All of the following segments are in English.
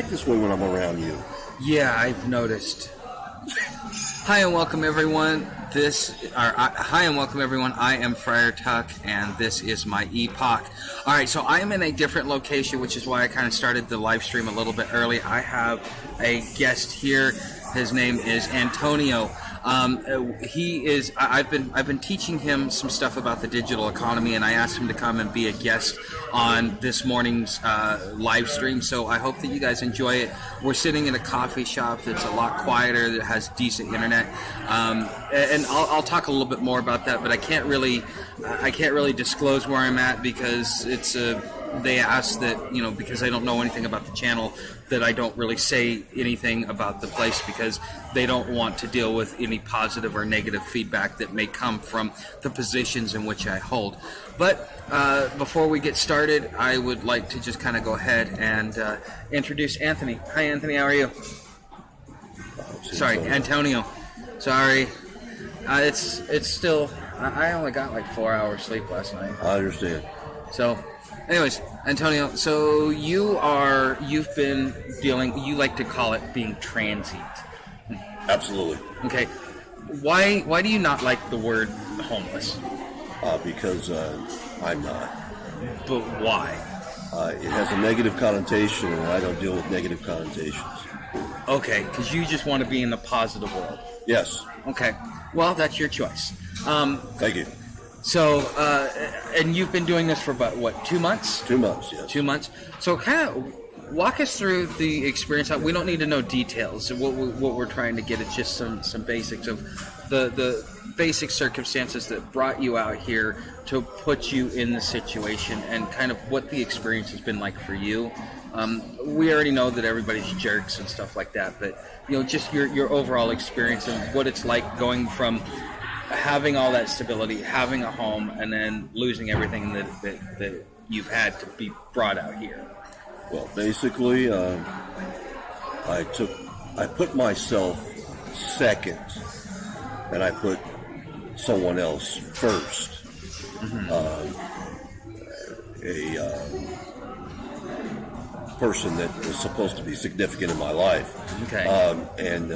act this way when I'm around you. Yeah, I've noticed. Hi and welcome everyone. Hi and welcome everyone. I am Friar Tuck, and this is my epoch. All right, so I am in a different location, which is why I kind of started the live stream a little bit early. I have a guest here. His name is Antonio. I've been teaching him some stuff about the digital economy, and I asked him to come and be a guest on this morning's live stream. So I hope that you guys enjoy it. We're sitting in a coffee shop that's a lot quieter, that has decent internet, and I'll talk a little bit more about that. But I can't really disclose where I'm at because they asked that, because I don't know anything about the channel, that I don't really say anything about the place because they don't want to deal with any positive or negative feedback that may come from the positions in which I hold. But before we get started, I would like to just kind of go ahead and introduce Anthony. Hi, Anthony. How are you? Sorry, Antonio. Sorry. It's still... I only got like 4 hours sleep last night. I understand. So... Anyways, Antonio, so you like to call it being transient. Absolutely. Okay. Why do you not like the word homeless? Because I'm not. But why? It has a negative connotation, and I don't deal with negative connotations. Okay, because you just want to be in the positive world. Yes. Okay. Well, that's your choice. Thank you. So, and you've been doing this for about, 2 months? 2 months, yes. 2 months. So kind of walk us through the experience. We don't need to know details. What we're trying to get is just some basics of the basic circumstances that brought you out here to put you in the situation and kind of what the experience has been like for you. We already know that everybody's jerks and stuff like that, but, just your overall experience and what it's like going from having all that stability, having a home, and then losing everything that you've had to be brought out here. Well, basically, I put myself second, and I put someone else first. Mm-hmm. A person that was supposed to be significant in my life. Okay. And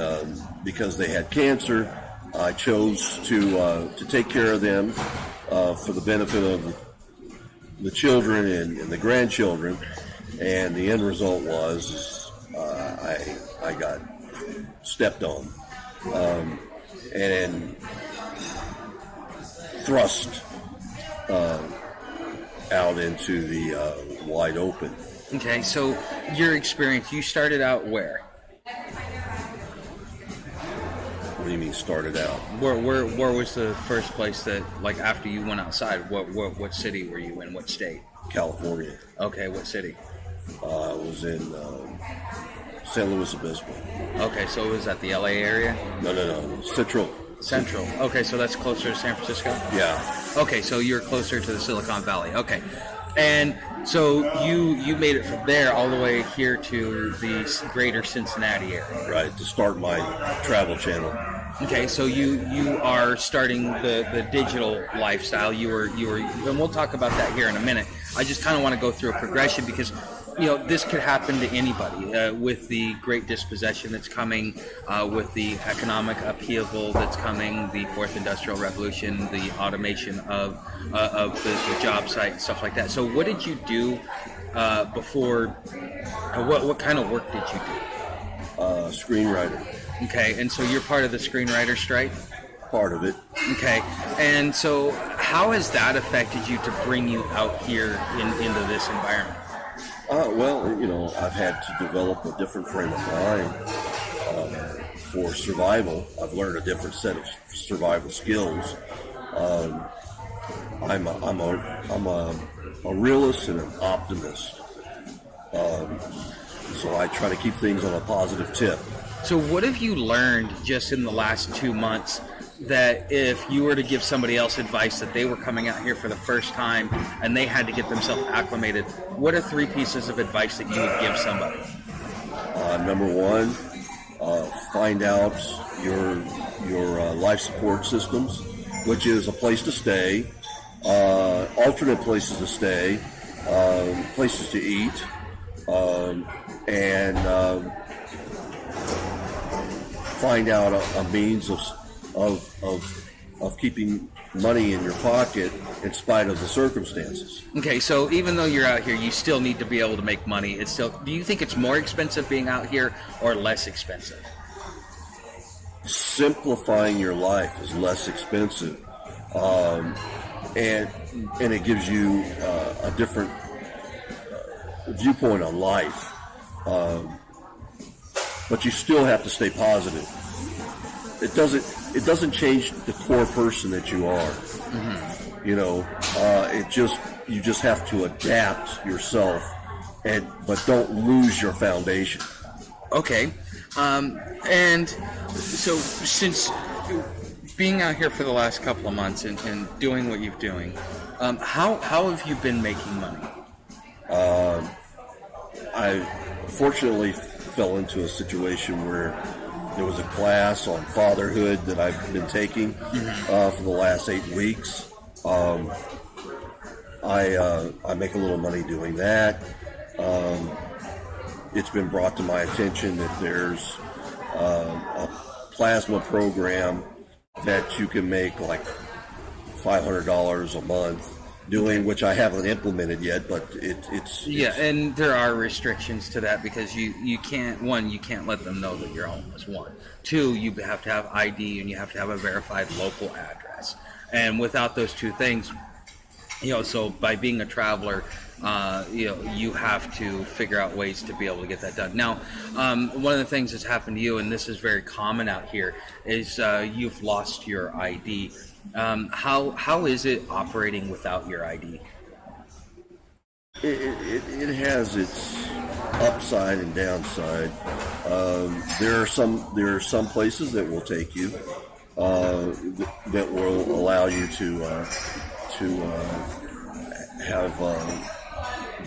because they had cancer, I chose to take care of them for the benefit of the children and the grandchildren, and the end result was I got stepped on and thrust out into the wide open. Okay, so your experience, you started out where? What do you mean started out? Where was the first place that, like, after you went outside, what city were you in? What state? California. Okay, what city? I was in San Luis Obispo. Okay, so it was at the LA area? No. Central. Okay, so that's closer to San Francisco? Yeah. Okay, so you're closer to the Silicon Valley. Okay. And so you made it from there all the way here to the greater Cincinnati area. Right, to start my travel channel. Okay, so you are starting the digital lifestyle. You were, and we'll talk about that here in a minute. I just kind of want to go through a progression because, this could happen to anybody with the Great Disposession that's coming, with the economic upheaval that's coming, the Fourth Industrial Revolution, the automation of the job site and stuff like that. So what did you do before? What kind of work did you do? Screenwriter. Okay, and so you're part of the screenwriter strike? Part of it. Okay, and so how has that affected you to bring you out here into this environment? Well, I've had to develop a different frame of mind for survival. I've learned a different set of survival skills. I'm a realist and an optimist. So I try to keep things on a positive tip. So what have you learned just in the last 2 months that if you were to give somebody else advice that they were coming out here for the first time and they had to get themselves acclimated, what are 3 pieces of advice that you would give somebody? Number 1, find out your life support systems, which is a place to stay, alternate places to stay, places to eat, and find out a means of keeping money in your pocket in spite of the circumstances. Okay, so even though you're out here, you still need to be able to make money. It's still. Do you think it's more expensive being out here or less expensive? Simplifying your life is less expensive, and it gives you a different viewpoint on life. But you still have to stay positive. It doesn't change the core person that you are. Mm-hmm. You know, you just have to adapt yourself, but don't lose your foundation. Okay, and so since being out here for the last couple of months and doing what you're doing, how have you been making money? I fortunately fell into a situation where there was a class on fatherhood that I've been taking for the last 8 weeks. I make a little money doing that. It's been brought to my attention that there's a plasma program that you can make like $500 a month doing, which I haven't implemented yet, but it's and there are restrictions to that because you can't let them know that you're homeless. 1, 2, you have to have ID and you have to have a verified local address, and without those 2 things, so by being a traveler, you have to figure out ways to be able to get that done. Now, one of the things that's happened to you, and this is very common out here, is you've lost your ID. How is it operating without your ID? It has its upside and downside. There are some places that will take you, that will allow you to have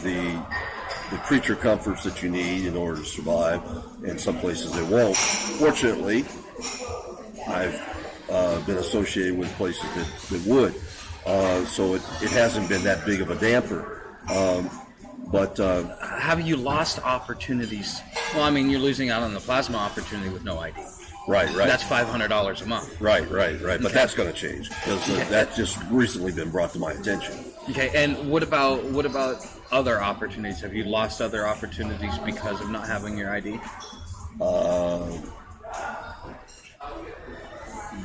the creature comforts that you need in order to survive, and some places they won't. Fortunately, I've been associated with places that would, so it hasn't been that big of a damper. But have you lost opportunities? Well, I mean, you're losing out on the plasma opportunity with no ID. Right. That's $500 a month. Right. But that's going to change because that's just recently been brought to my attention. Okay, and what about other opportunities? Have you lost other opportunities because of not having your ID?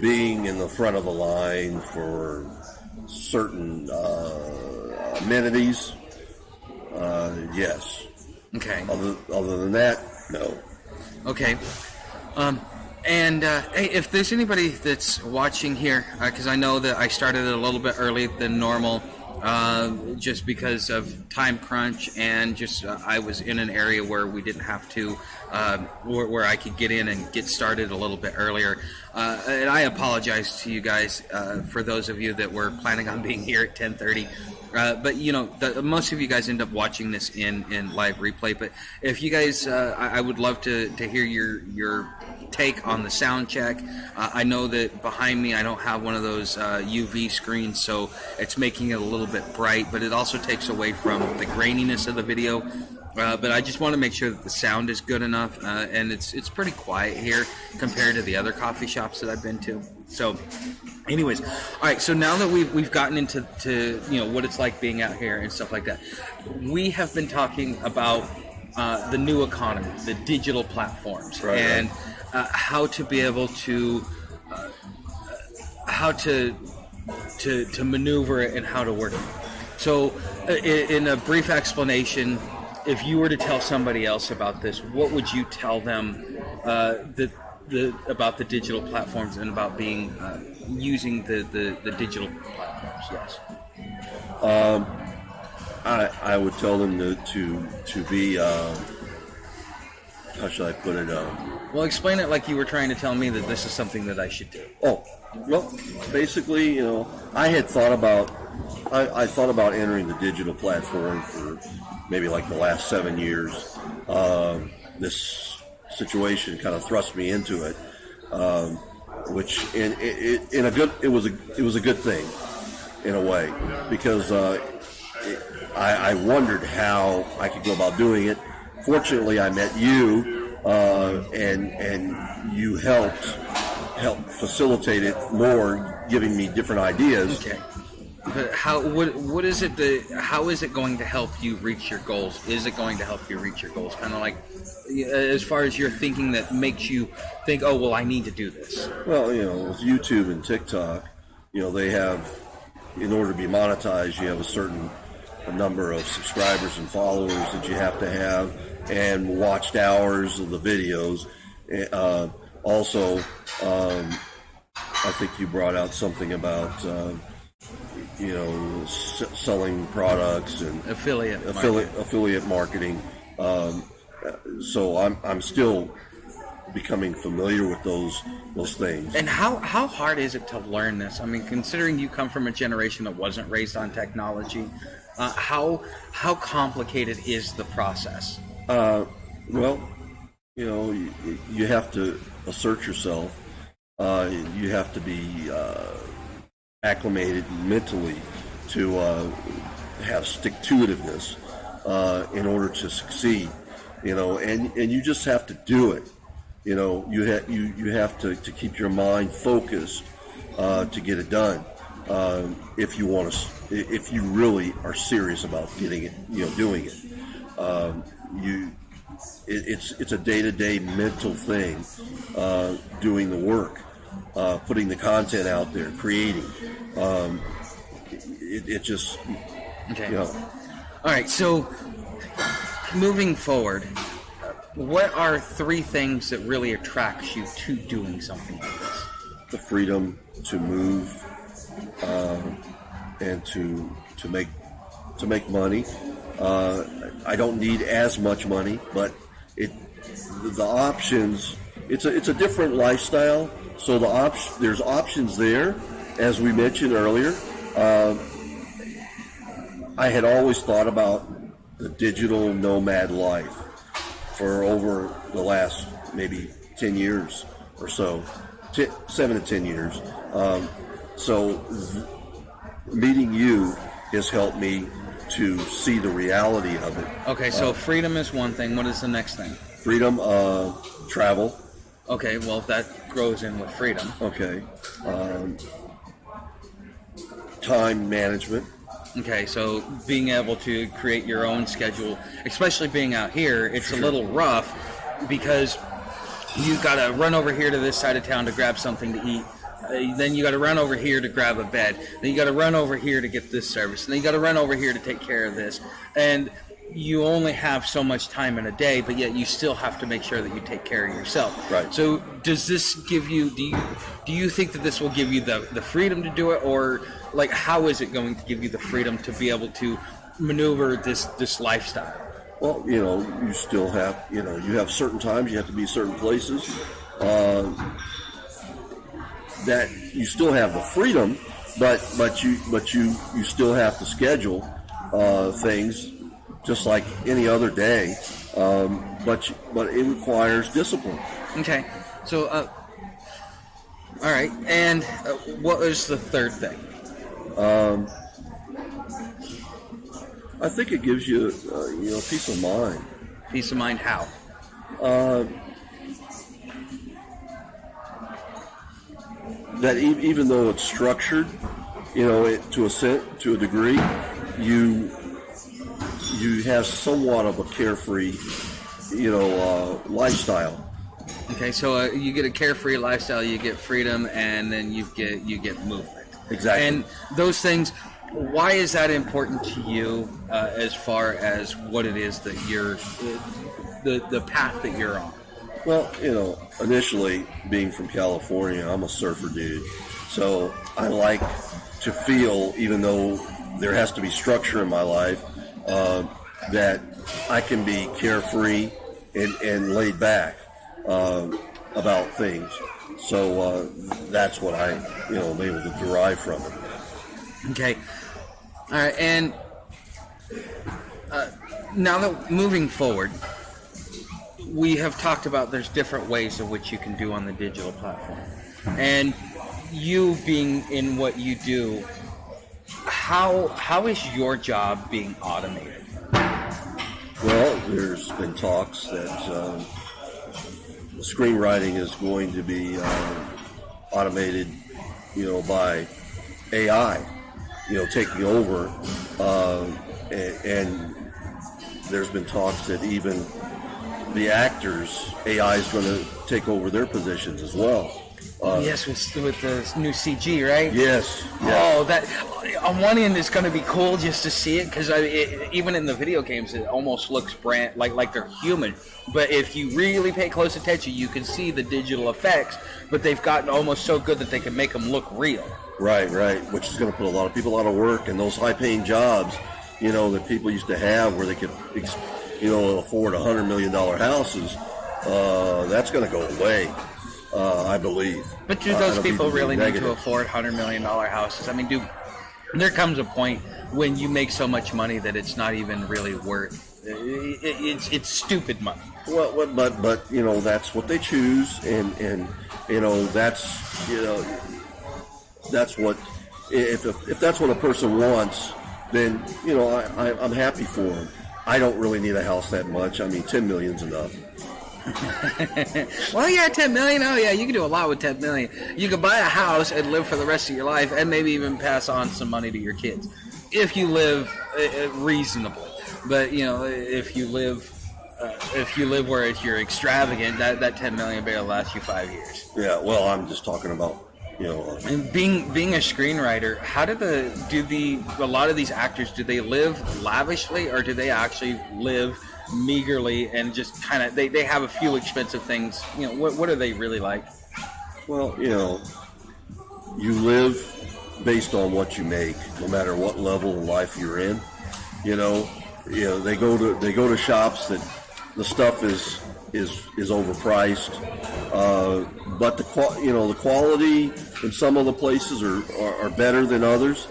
Being in the front of the line for certain amenities, yes. Okay. Other than that, no. Okay. And hey, if there's anybody that's watching here, because I know that I started it a little bit early than normal, just because of time crunch and just I was in an area where we didn't have to, where I could get in and get started a little bit earlier. And I apologize to you guys for those of you that were planning on being here at 10:30. But most of you guys end up watching this in live replay. But if you guys, I would love to hear your take on the sound check. I know that behind me I don't have one of those UV screens, so it's making it a little bit bright, but it also takes away from the graininess of the video. But I just want to make sure that the sound is good enough, and it's pretty quiet here compared to the other coffee shops that I've been to. So anyways, all right, so now that we've gotten into what it's like being out here and stuff like that, we have been talking about the new economy, the digital platforms, and how to be able to how to maneuver it and how to work it. So in a brief explanation, if you were to tell somebody else about this, what would you tell them about the digital platforms and about being using the digital platforms? Yes. I would tell them to be how should I put it? Well, explain it like you were trying to tell me that this is something that I should do. Oh, well, basically, I had thought about I thought about entering the digital platform for maybe like the last 7 years. This situation kind of thrust me into it, which it was a good thing in a way, because I wondered how I could go about doing it, fortunately, I met you, and you helped facilitate it more, giving me different ideas. Okay. But what is it how is it going to help you reach your goals? Is it going to help you reach your goals? Kind of like, as far as your thinking that makes you think, oh, well, I need to do this. Well, with YouTube and TikTok, they have, in order to be monetized, you have a certain number of subscribers and followers that you have to have, and watched hours of the videos. Also, I think you brought out something about selling products and affiliate marketing. So I'm still becoming familiar with those things. And how hard is it to learn this? I mean, considering you come from a generation that wasn't raised on technology, how complicated is the process? Well, you have to assert yourself. You have to be acclimated mentally to have stick-to-itiveness in order to succeed. And you just have to do it. You have to keep your mind focused to get it done. If you really are serious about getting it, doing it. It's a day-to-day mental thing, doing the work, putting the content out there, creating. It just, okay. All right, so moving forward, what are 3 things that really attracts you to doing something like this? The freedom to move, and to make money. I don't need as much money, but the options. It's a different lifestyle, so there's options there, as we mentioned earlier. I had always thought about the digital nomad life for over the last maybe 10 years or so, 7 to 10 years. So meeting you has helped me to see the reality of it. Okay, so freedom is one thing. What is the next thing? Freedom, travel. Okay, well, that grows in with freedom. Okay. Time management. Okay, so being able to create your own schedule, especially being out here, it's Sure. a little rough because you got to run over here to this side of town to grab something to eat. Then you got to run over here to grab a bed. Then you got to run over here to get this service. And then you got to run over here to take care of this. And you only have so much time in a day, but yet you still have to make sure that you take care of yourself. Right. So does this give you, do you think that this will give you the freedom to do it, or like how is it going to give you the freedom to be able to maneuver this lifestyle? Well, you still have, you have certain times you have to be certain places, that you still have the freedom, but you still have to schedule things just like any other day, but it requires discipline. Okay, so all right, and what was the third thing? I think it gives you peace of mind. Peace of mind, how? That even though it's structured, to a degree, you have somewhat of a carefree, lifestyle. Okay, so you get a carefree lifestyle, you get freedom, and then you get movement. Exactly. And those things, why is that important to you as far as what it is that you're, the path that you're on? Well, initially being from California, I'm a surfer dude. So I like to feel, even though there has to be structure in my life, that I can be carefree and laid back about things. So that's what I'm able to derive from it. Okay. All right, and now that moving forward, we have talked about there's different ways of which you can do on the digital platform. And you being in what you do, how is your job being automated? Well, there's been talks that screenwriting is going to be automated, by AI, taking over, and there's been talks that even the actors, AI is going to take over their positions as well. Yes, with the new CG, right? Yes. Oh, that on one end it's going to be cool just to see it, because even in the video games it almost looks like they're human. But if you really pay close attention, you can see the digital effects. But they've gotten almost so good that they can make them look real. Right. Which is going to put a lot of people out of work, and those high-paying jobs, that people used to have where they could, afford $100 million houses. That's going to go away. I believe. But do those people really need to afford $100 million houses? I mean, there comes a point when you make so much money that it's not even really worth. It's stupid money. Well, but that's what they choose, and that's what if that's what a person wants, then I'm happy for them. I don't really need a house that much. I mean, 10 million's enough. Well, yeah, 10 million. Oh, yeah, you can do a lot with 10 million. You could buy a house and live for the rest of your life, and maybe even pass on some money to your kids if you live reasonably. But if you live where you're extravagant, that 10 million better last you 5 years. Yeah, well, I'm just talking about And being a screenwriter, how do a lot of these actors, do they live lavishly, or do they actually live meagerly and just kind of they have a few expensive things? What are they really like? Well, you live based on what you make, no matter what level of life you're in. They go to shops that the stuff is overpriced, but the quality in some of the places are better than others.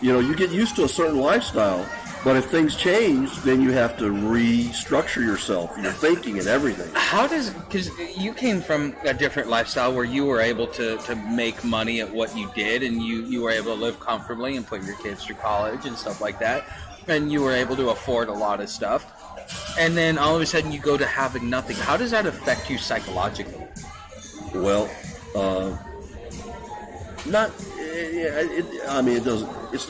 You get used to a certain lifestyle. But if things change, then you have to restructure yourself, your thinking and everything. Because you came from a different lifestyle where you were able to make money at what you did, and you were able to live comfortably and put your kids through college and stuff like that, and you were able to afford a lot of stuff. And then all of a sudden you go to having nothing. How does that affect you psychologically? Well, it doesn't. It's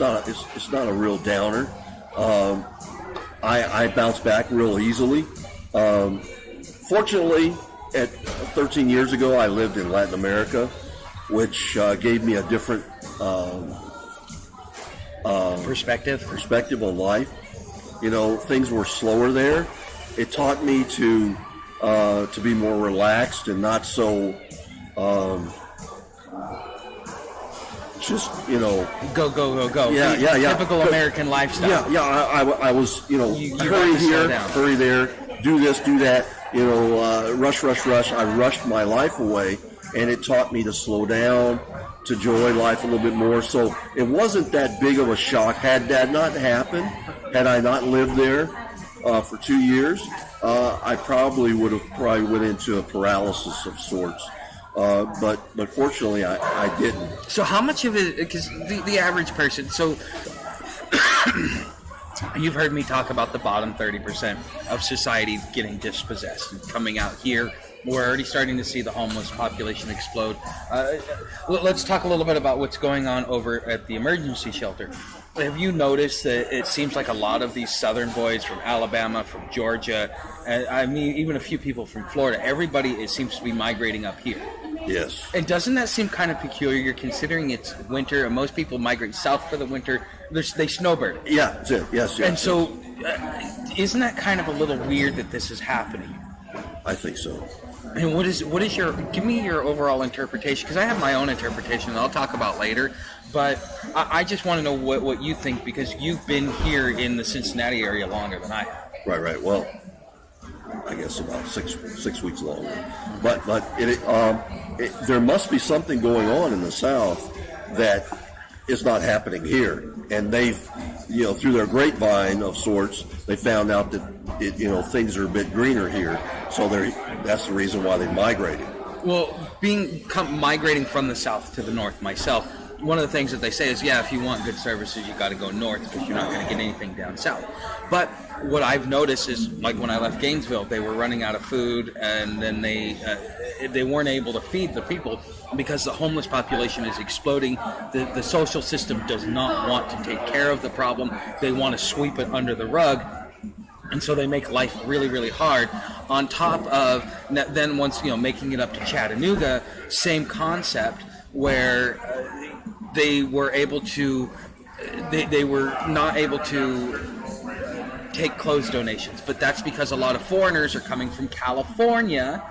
not a real downer. I bounce back real easily. Fortunately, at 13 years ago, I lived in Latin America, which gave me a different perspective on life. Things were slower there. It taught me to be more relaxed and not so. Go. Yeah. Typical American lifestyle. Yeah. I was, hurry here, hurry there, do this, do that. Rush. I rushed my life away, and it taught me to slow down, to enjoy life a little bit more. So it wasn't that big of a shock. Had that not happened, had I not lived there for 2 years, I probably would have went into a paralysis of sorts. But fortunately, I didn't. So how much of it, because the average person, so you've heard me talk about the bottom 30% of society getting dispossessed and coming out here. We're already starting to see the homeless population explode. Let's talk a little bit about what's going on over at the emergency shelter. Have you noticed that it seems like a lot of these southern boys from Alabama, from Georgia, even a few people from Florida, everybody seems to be migrating up here? Yes. And doesn't that seem kind of peculiar, considering it's winter and most people migrate south for the winter? They snowbird. Yeah, that's it. Yes. And so, isn't that kind of a little weird that this is happening? I think so. And what is give me your overall interpretation, because I have my own interpretation that I'll talk about later, but I just want to know what you think, because you've been here in the Cincinnati area longer than I have. Right. Well, I guess about six weeks longer. But there must be something going on in the South that is not happening here. And they've, through their grapevine of sorts, they found out that things are a bit greener here. So that's the reason why they migrated. Well, migrating from the South to the North myself, one of the things that they say is, if you want good services, you got to go north because you're not going to get anything down south. But what I've noticed is, like when I left Gainesville, they were running out of food, and then they weren't able to feed the people because the homeless population is exploding. The social system does not want to take care of the problem. They want to sweep it under the rug. And so they make life really, really hard. On top of then once making it up to Chattanooga, same concept where they were able to, they were not able to take clothes donations, but that's because a lot of foreigners are coming from California.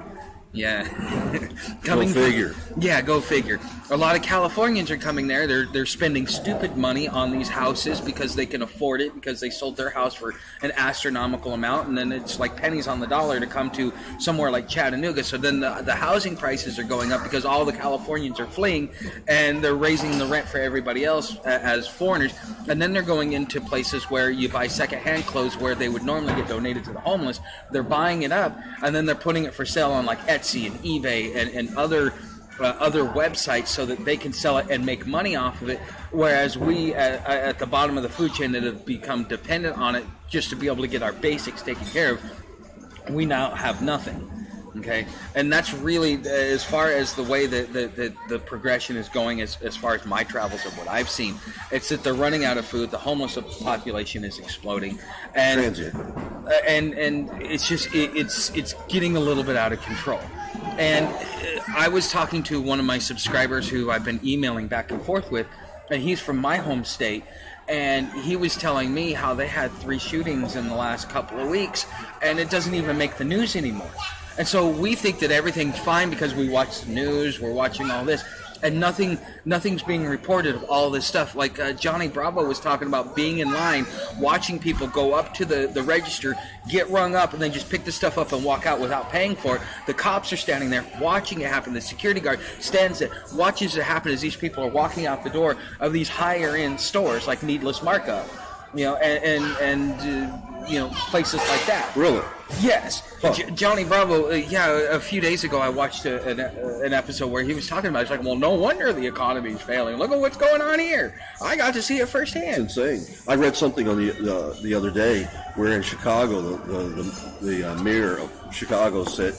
Yeah. Go figure. Go figure. A lot of Californians are coming there. They're spending stupid money on these houses because they can afford it, because they sold their house for an astronomical amount, and then it's like pennies on the dollar to come to somewhere like Chattanooga. So then the housing prices are going up because all the Californians are fleeing, and they're raising the rent for everybody else as foreigners. And then they're going into places where you buy secondhand clothes where they would normally get donated to the homeless. They're buying it up, and then they're putting it for sale on like Etsy and eBay and other websites so that they can sell it and make money off of it, whereas we at the bottom of the food chain that have become dependent on it just to be able to get our basics taken care of, we now have nothing. Okay, and that's really as far as the way that the progression is going as far as my travels and what I've seen. It's that they're running out of food. The homeless population is exploding, and it's just it's getting a little bit out of control. And I was talking to one of my subscribers who I've been emailing back and forth with, and he's from my home state. And he was telling me how they had 3 shootings in the last couple of weeks, and it doesn't even make the news anymore. And so we think that everything's fine because we watch the news, we're watching all this, and nothing's being reported of all this stuff. Like Johnny Bravo was talking about being in line, watching people go up to the register, get rung up, and then just pick the stuff up and walk out without paying for it. The cops are standing there watching it happen. The security guard stands there, watches it happen as these people are walking out the door of these higher-end stores like Needless Markup, and places like that. Really? Yes. Huh. Johnny Bravo, a few days ago I watched an episode where he was talking about it. It's like, well, no wonder the economy is failing. Look at what's going on here. I got to see it firsthand. It's insane. I read something on the other day where in Chicago, the mayor of Chicago said...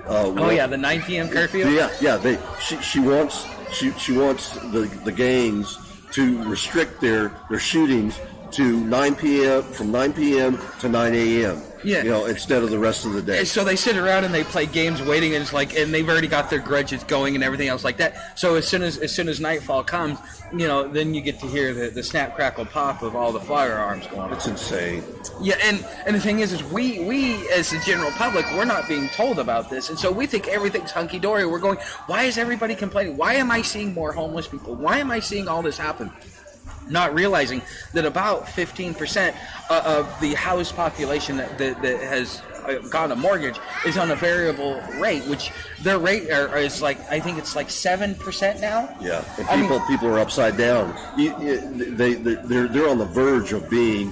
the 9 p.m. curfew? She wants the gangs to restrict their shootings to 9 p.m. from 9 p.m. to 9 a.m. Yeah. Instead of the rest of the day. So they sit around and they play games waiting, and it's like, and they've already got their grudges going and everything else like that. So as soon as nightfall comes, then you get to hear the snap, crackle, pop of all the firearms going on. It's insane. Yeah, and the thing is we as the general public, we're not being told about this, and so we think everything's hunky dory. We're going, why is everybody complaining? Why am I seeing more homeless people? Why am I seeing all this happen? Not realizing that about 15% of the house population that has got a mortgage is on a variable rate, which their rate is like, I think it's like 7% now. Yeah, and people are upside down. They're on the verge of being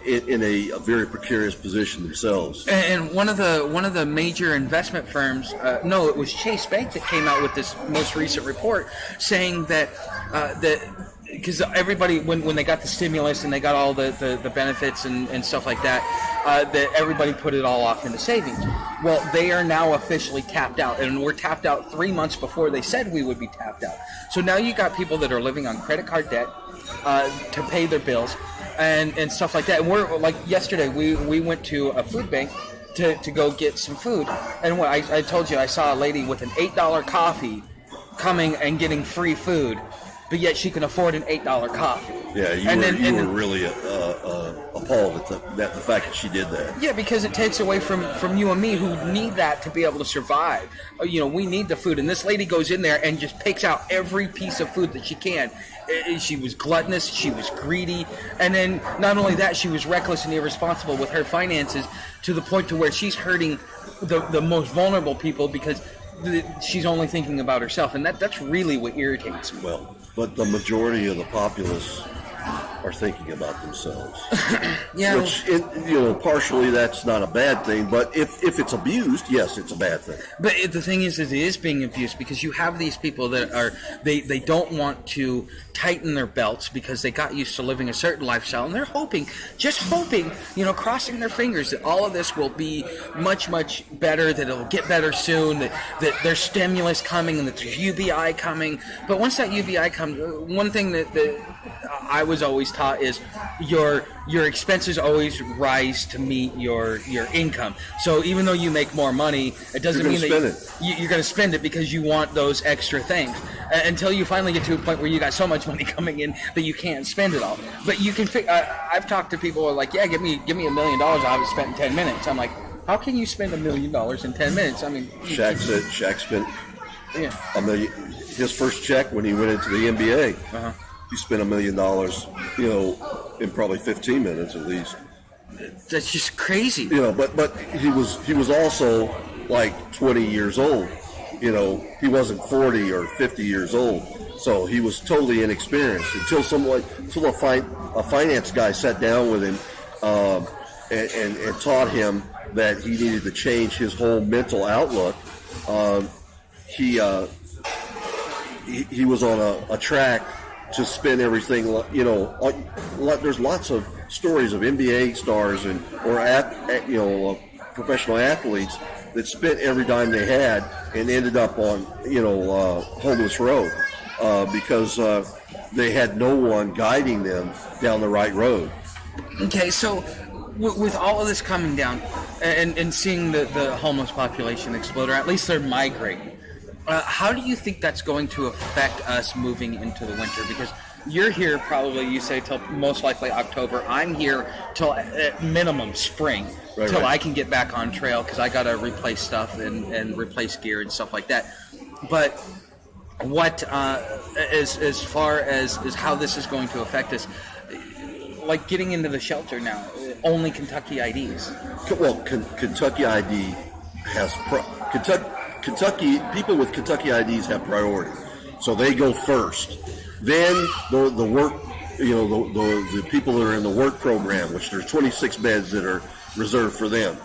in a very precarious position themselves. And one of the major investment firms, it was Chase Bank that came out with this most recent report saying that because everybody, when they got the stimulus and they got all the benefits and stuff like that, that everybody put it all off into savings. Well, they are now officially tapped out, and we're tapped out 3 months before they said we would be tapped out. So now you got people that are living on credit card debt to pay their bills and stuff like that. And we're like, yesterday we went to a food bank to go get some food, and when I told you I saw a lady with an $8 coffee coming and getting free food, but yet she can afford an $8 coffee. Yeah, you were really appalled at the fact that she did that. Yeah, because it takes away from you and me who need that to be able to survive. We need the food, and this lady goes in there and just picks out every piece of food that she can. She was gluttonous, she was greedy, and then not only that, she was reckless and irresponsible with her finances to the point to where she's hurting the most vulnerable people because she's only thinking about herself, and that's really what irritates me. Well, but the majority of the populace are thinking about themselves. Yeah. Which, partially that's not a bad thing, but if it's abused, yes, it's a bad thing. But the thing is, it is being abused because you have these people that are, they don't want to tighten their belts because they got used to living a certain lifestyle, and they're just hoping, crossing their fingers that all of this will be much, much better, that it'll get better soon, that there's stimulus coming and that there's UBI coming. But once that UBI comes, one thing that I was always taught is your expenses always rise to meet your income. So even though you make more money, it doesn't mean that you're going to spend it because you want those extra things until you finally get to a point where you got so much money coming in that you can't spend it all. But you can. I've talked to people who are like, yeah, give me $1 million. I'll have it spent in 10 minutes. I'm like, how can you spend $1 million in 10 minutes? I mean, Shaq spent $1 million. His first check when he went into the NBA. Uh-huh. He spent $1 million, in probably 15 minutes at least. That's just crazy. But he was also like 20 years old. He wasn't 40 or 50 years old, so he was totally inexperienced until a finance guy sat down with him and taught him that he needed to change his whole mental outlook. He was on a track to spend everything, there's lots of stories of NBA stars or professional athletes that spent every dime they had and ended up on, homeless road because they had no one guiding them down the right road. Okay, so with all of this coming down and seeing the homeless population explode, or at least they're migrating, how do you think that's going to affect us moving into the winter? Because you're here probably, you say, till most likely October. I'm here till at minimum spring, till I can get back on trail because I got to replace stuff and replace gear and stuff like that. But what, as far as how this is going to affect us, like getting into the shelter now, only Kentucky IDs. Well, Kentucky ID has Kentucky people with Kentucky IDs have priority, so they go first. Then the work, the people that are in the work program, which there's 26 beds that are reserved for them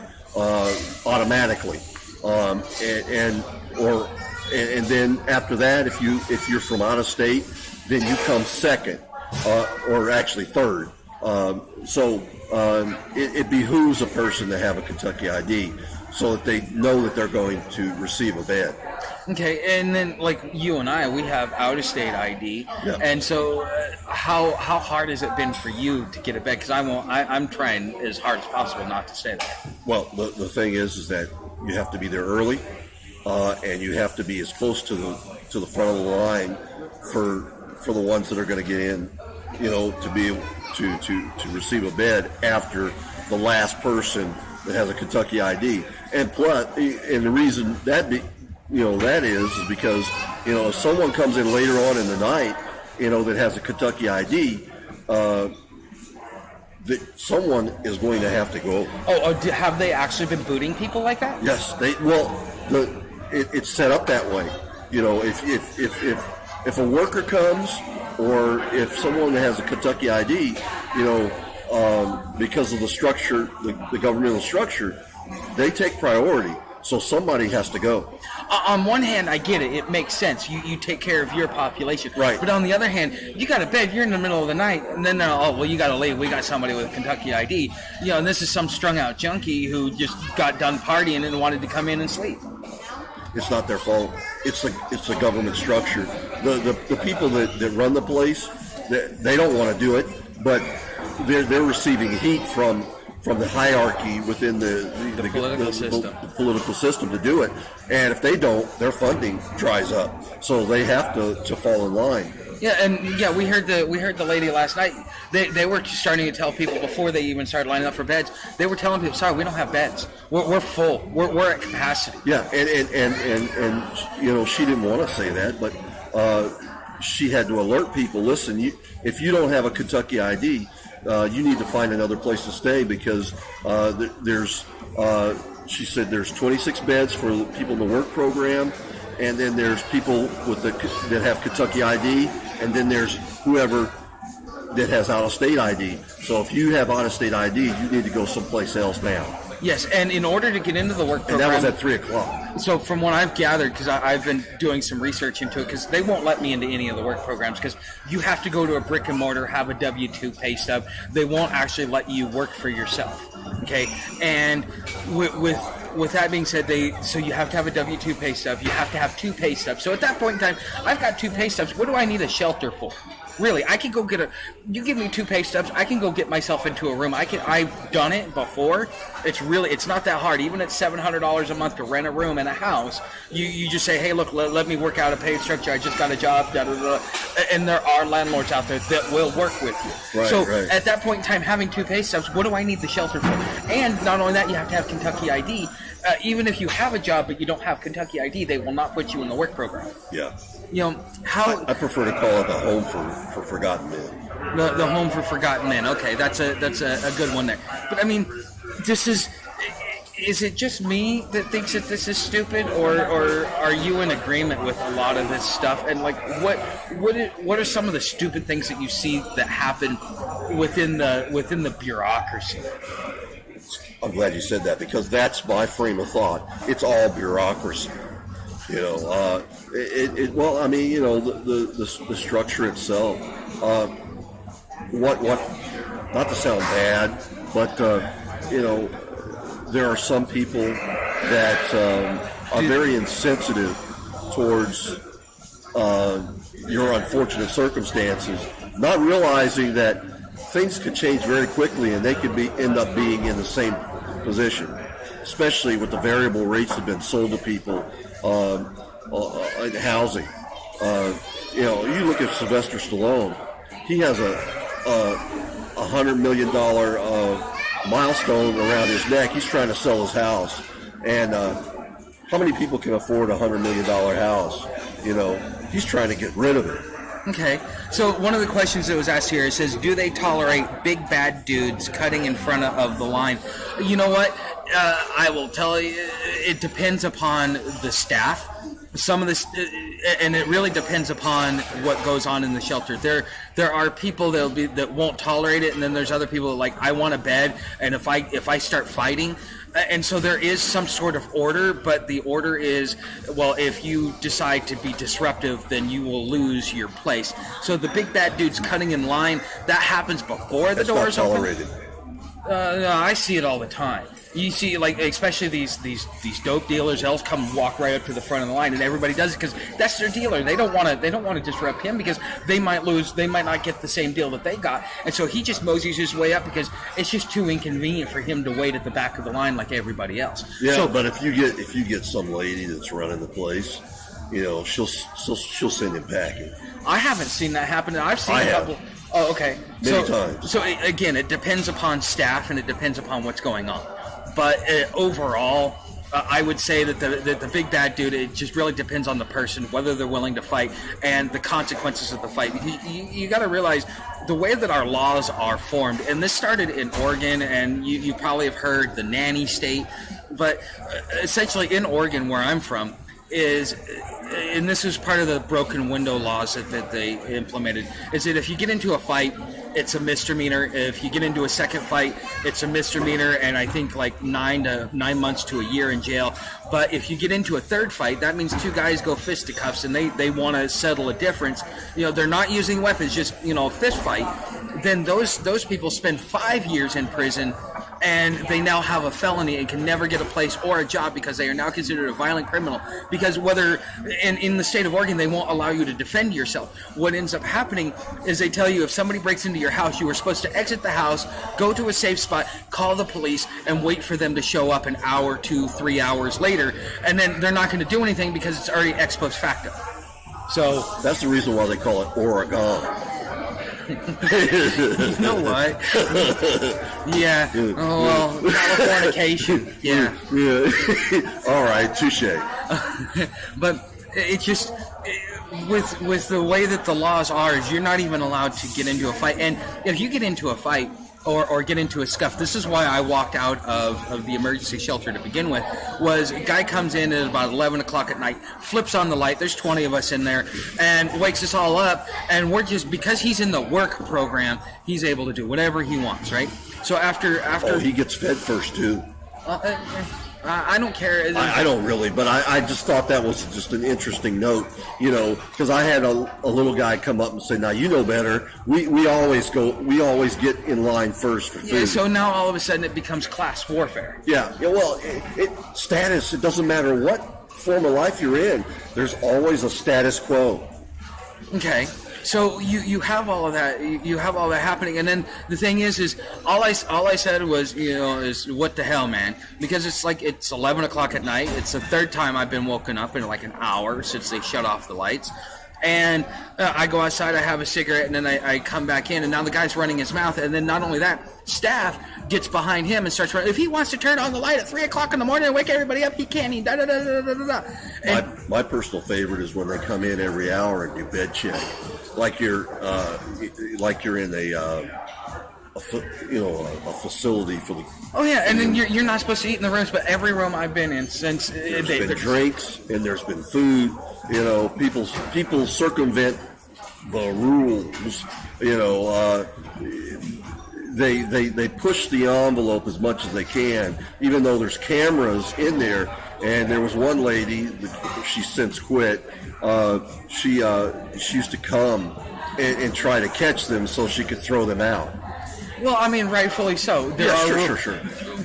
automatically, and then after that, if you're from out of state, then you come second, or actually third. It behooves a person to have a Kentucky ID so that they know that they're going to receive a bed. Okay, and then like you and I, we have out-of-state ID, and so how hard has it been for you to get a bed? Because I'm trying as hard as possible not to stay there. Well, the thing is that you have to be there early, and you have to be as close to the front of the line for the ones that are going to get in, to be able to receive a bed after the last person that has a Kentucky ID. And plus, and the reason that is because, if someone comes in later on in the night, that has a Kentucky ID, that someone is going to have to go. Have they actually been booting people like that? Yes, it's set up that way. If a worker comes, or if someone has a Kentucky ID, because of the structure, the governmental structure, they take priority. So somebody has to go. On one hand, I get it. It makes sense. You take care of your population. Right. But on the other hand, you got a bed, you're in the middle of the night, and then, you got to leave. We got somebody with a Kentucky ID. And this is some strung-out junkie who just got done partying and wanted to come in and sleep. It's not their fault. It's the government structure. The people that run the place, they don't want to do it, but they're receiving heat from the hierarchy within the political system to do it. And if they don't, their funding dries up. So they have to fall in line. Yeah, we heard the lady last night. They were starting to tell people before they even started lining up for beds. They were telling people, "Sorry, we don't have beds. We're full. We're at capacity." Yeah, and she didn't want to say that, but she had to alert people. Listen, if you don't have a Kentucky ID, you need to find another place to stay because there's. She said there's 26 beds for the people in the work program. And then there's people that have Kentucky ID, and then there's whoever that has out-of-state ID. So if you have out-of-state ID, you need to go someplace else now. Yes, and in order to get into the work And program... that was at 3 o'clock. So from what I've gathered, because I've been doing some research into it, because they won't let me into any of the work programs, because you have to go to a brick and mortar, have a W-2 pay stub. They won't actually let you work for yourself. Okay, and with that being said, so you have to have a W-2 pay stub. You have to have 2 pay stubs. So at that point in time, I've got 2 pay stubs. What do I need a shelter for? Really, I can go get you give me 2 pay stubs, I can go get myself into a room. I've done it before. It's not that hard. Even at $700 a month to rent a room in a house, you just say, hey, look, let me work out a pay structure. I just got a job, da, da, da. And there are landlords out there that will work with you. Right, so right. at that point in time, having 2 pay stubs, what do I need the shelter for? And not only that, you have to have Kentucky ID. Even if you have a job but you don't have Kentucky ID, they will not put you in the work program. Yeah. How I prefer to call it the home for forgotten men. the home for forgotten men. Okay, that's a good one there. But I mean, this is it just me that thinks that this is stupid, or are you in agreement with a lot of this stuff? And like, what are some of the stupid things that you see that happen within the bureaucracy? I'm glad you said that, because that's my frame of thought. It's all bureaucracy. Well, I mean, the structure itself. What? Not to sound bad, but there are some people that are very insensitive towards your unfortunate circumstances, not realizing that things could change very quickly and they could end up being in the same position, especially with the variable rates that have been sold to people in housing. You look at Sylvester Stallone. He has a $100 million milestone around his neck. He's trying to sell his house, and how many people can afford a $100 million house? He's trying to get rid of it. Okay, so one of the questions that was asked here, it says, do they tolerate big bad dudes cutting in front of the line? You know what? I will tell you, it depends upon the staff. Some of this, and it really depends upon what goes on in the shelter. There are people that won't tolerate it, and then there's other people that, like, I want a bed, and if I start fighting. And so there is some sort of order, but the order is, well, if you decide to be disruptive, then you will lose your place. So the big bad dudes cutting in line, that happens before the doors open. Tolerated. No, I see it all the time. You see, like, especially these dope dealers, they'll come walk right up to the front of the line, and everybody does it because that's their dealer. They don't want to disrupt him because they might lose. They might not get the same deal that they got, and so he just moseys his way up because it's just too inconvenient for him to wait at the back of the line like everybody else. Yeah, so, but if you get some lady that's running the place, she'll send him packing. I haven't seen that happen. I've seen a couple. Oh, okay. Many times. So again, it depends upon staff and it depends upon what's going on. But overall, I would say that the big bad dude, it just really depends on the person, whether they're willing to fight, and the consequences of the fight. You got to realize the way that our laws are formed, and this started in Oregon, and you probably have heard the nanny state, but essentially in Oregon, where I'm from, and this is part of the broken window laws that they implemented, is that if you get into a fight, it's a misdemeanor. If you get into a second fight, it's a misdemeanor, and I think like 9 months to a year in jail. But if you get into a third fight, that means 2 guys go fisticuffs and they want to settle a difference. They're not using weapons, just a fist fight. Then those people spend 5 years in prison, and they now have a felony and can never get a place or a job because they are now considered a violent criminal. Because in the state of Oregon, they won't allow you to defend yourself. What ends up happening is they tell you if somebody breaks into your house, you are supposed to exit the house, go to a safe spot, call the police, and wait for them to show up an hour, 2, 3 hours later. And then they're not going to do anything because it's already ex post facto. So that's the reason why they call it Oregon. You know what? Yeah. Oh, well, Californication. Yeah. Yeah. All right, touche. But it just, with the way that the laws are, is you're not even allowed to get into a fight. And if you get into a fight, or get into a scuff. This is why I walked out of the emergency shelter to begin with. Was a guy comes in at about 11 o'clock at night, flips on the light. There's 20 of us in there, and wakes us all up. And we're just, because he's in the work program, he's able to do whatever he wants, right? So after he gets fed first too. I don't care. I don't really, but I just thought that was just an interesting note, because I had a little guy come up and say, "Now you know better. We always get in line first for food." Yeah, so now all of a sudden it becomes class warfare. Yeah. Well, status. It doesn't matter what form of life you're in. There's always a status quo. Okay. So you have all of that, happening, and then the thing is all I said was, is what the hell, man? Because it's 11 o'clock at night. It's the third time I've been woken up in like an hour since they shut off the lights. And I go outside, I have a cigarette, and then I come back in, and now the guy's running his mouth. And then not only that, staff gets behind him and starts running. If he wants to turn on the light at 3 o'clock in the morning and wake everybody up, he can't. He My personal favorite is when they come in every hour and do bed check, like you're in a facility for the. Oh yeah, and then you're not supposed to eat in the rooms, but every room I've been in since there's been drinks and there's been food. People circumvent the rules. They push the envelope as much as they can, even though there's cameras in there. And there was one lady, she's since quit. She used to come and try to catch them so she could throw them out. Well, I mean, rightfully so. Sure.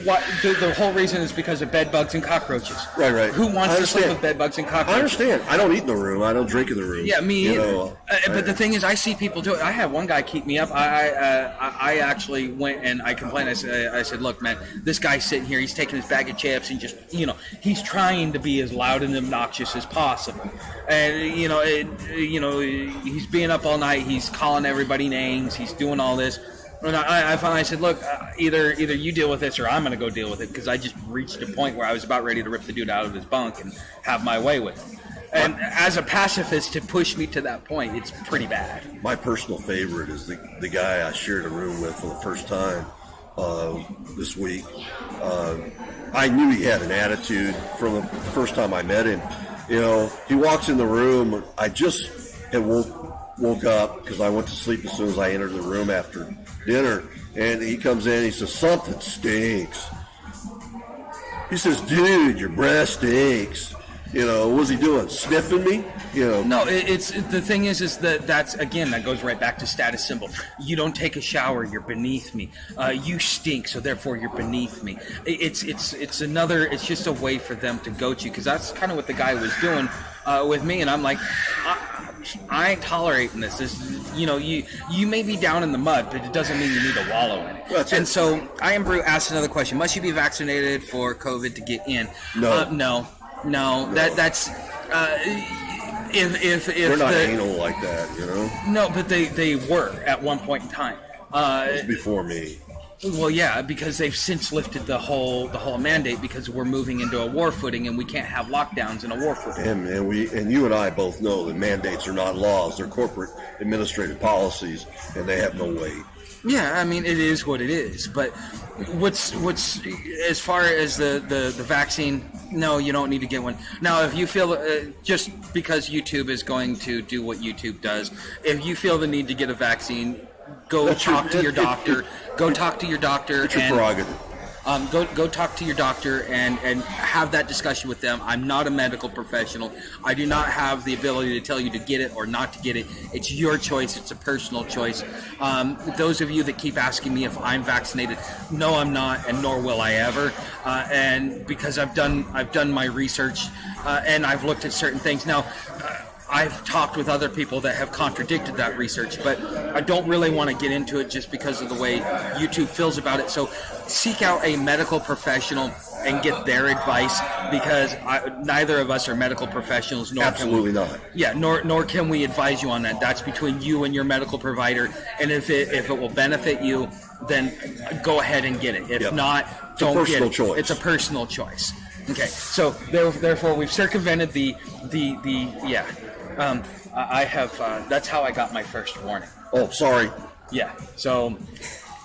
What the whole reason is because of bed bugs and cockroaches. Right. Who wants to sleep with bed bugs and cockroaches? I understand. I don't eat in the room. I don't drink in the room. Yeah, me either. But the thing is, I see people do it. I had one guy keep me up. I actually went and I complained. I said, look, man, this guy's sitting here. He's taking his bag of chips and just, he's trying to be as loud and obnoxious as possible. And he's being up all night. He's calling everybody names. He's doing all this. And I finally said, look, either you deal with this or I'm going to go deal with it, because I just reached a point where I was about ready to rip the dude out of his bunk and have my way with him. And as a pacifist, to push me to that point, it's pretty bad. My personal favorite is the guy I shared a room with for the first time this week. I knew he had an attitude from the first time I met him. He walks in the room. I just had woke up because I went to sleep as soon as I entered the room after dinner, and he comes in, he says, "Something stinks." He says, "Dude, your breath stinks." What's he doing? Sniffing me? No, it's the thing is that goes right back to status symbol. You don't take a shower, you're beneath me. You stink, so therefore you're beneath me. It's just a way for them to goat you, because that's kind of what the guy was doing with me, and I'm like, I ain't tolerating this. You may be down in the mud, but it doesn't mean you need to wallow in it. So I Am Brew asked another question: must you be vaccinated for COVID to get in? No. That's if they're not anal like that, No, but they were at one point in time. It was before me. Well, yeah, because they've since lifted the whole mandate, because we're moving into a war footing, and we can't have lockdowns in a war footing. And you and I both know that mandates are not laws; they're corporate administrative policies, and they have no weight. Yeah, I mean, it is what it is. But what's as far as the vaccine? No, you don't need to get one. Now, if you feel just because YouTube is going to do what YouTube does, if you feel the need to get a vaccine, go talk to your doctor. Go talk to your doctor. It's your prerogative. Go talk to your doctor and have that discussion with them. I'm not a medical professional. I do not have the ability to tell you to get it or not to get it. It's your choice. It's a personal choice. Those of you that keep asking me if I'm vaccinated, no, I'm not, and nor will I ever. And because I've done my research and I've looked at certain things now. I've talked with other people that have contradicted that research, but I don't really want to get into it just because of the way YouTube feels about it. So seek out a medical professional and get their advice, because neither of us are medical professionals. Absolutely not. Yeah, nor can we advise you on that. That's between you and your medical provider, and if it will benefit you, then go ahead and get it. If not, don't get it. Choice. It's a personal choice. Okay, so therefore we've circumvented the I have. That's how I got my first warning. Oh, sorry. Yeah. So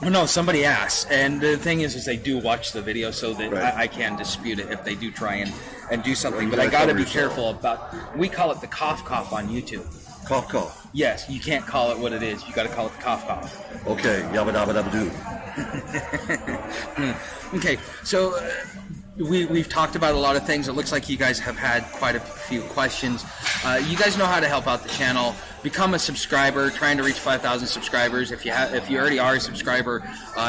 Well, no, somebody asked, and the thing is they do watch the video, so that Right. I can dispute it if they do try and do something. You But I gotta got to cover be yourself. careful about. We call it the cough on YouTube. Cough, cough. Yes, you can't call it what it is. You got to call it the cough. Okay, yabba dabba dabba doo. Okay, so we've talked about a lot of things. It looks like you guys have had quite a few questions. You guys know how to help out the channel. Become a subscriber. Trying to reach 5,000 subscribers. If you already are a subscriber,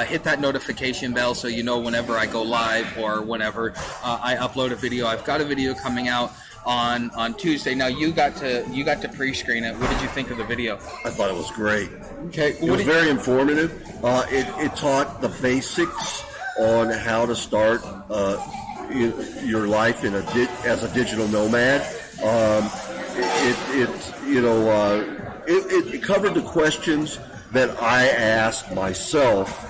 hit that notification bell so you know whenever I go live or whenever I upload a video. I've got a video coming out on Tuesday. Now you got to pre-screen it. What did you think of the video? I thought it was great. Okay, It was very informative. It taught the basics on how to start your life as a digital nomad. It covered the questions that I asked myself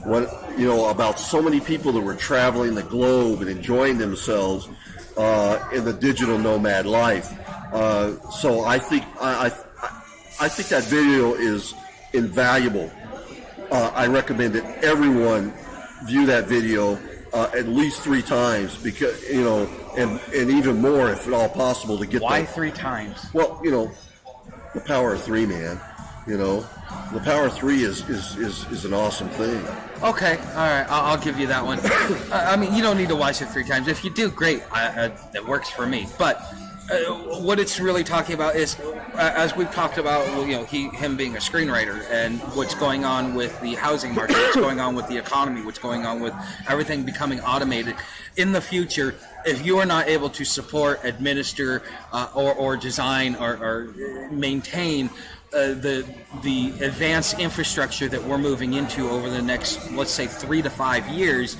about so many people that were traveling the globe and enjoying themselves in the digital nomad life. So I think that video is invaluable. I recommend that everyone view that video at least 3 times, because and even more if at all possible to get. Why 3 times? Well, the power of 3, man. The power of 3 is an awesome thing. Okay, all right, I'll give you that one. I mean, you don't need to watch it 3 times. If you do, great. That works for me. But what it's really talking about is, as we've talked about, him being a screenwriter and what's going on with the housing market, what's going on with the economy, what's going on with everything becoming automated. In the future, if you are not able to support, administer, or design or maintain the advanced infrastructure that we're moving into over the next, let's say, 3 to 5 years,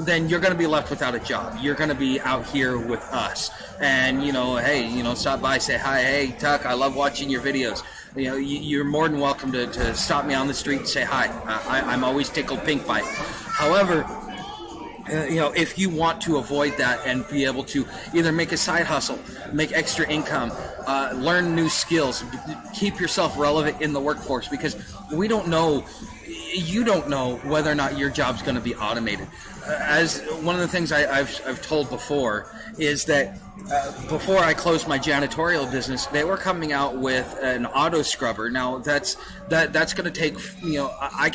then you're going to be left without a job. You're going to be out here with us. And, stop by, say hi. Hey, Tuck, I love watching your videos. You're more than welcome to stop me on the street and say hi. I'm always tickled pink by it. However, if you want to avoid that and be able to either make a side hustle, make extra income, learn new skills, keep yourself relevant in the workforce, because you don't know whether or not your job's going to be automated. As one of the things I've told before is that before I closed my janitorial business, they were coming out with an auto scrubber. Now that's going to take, I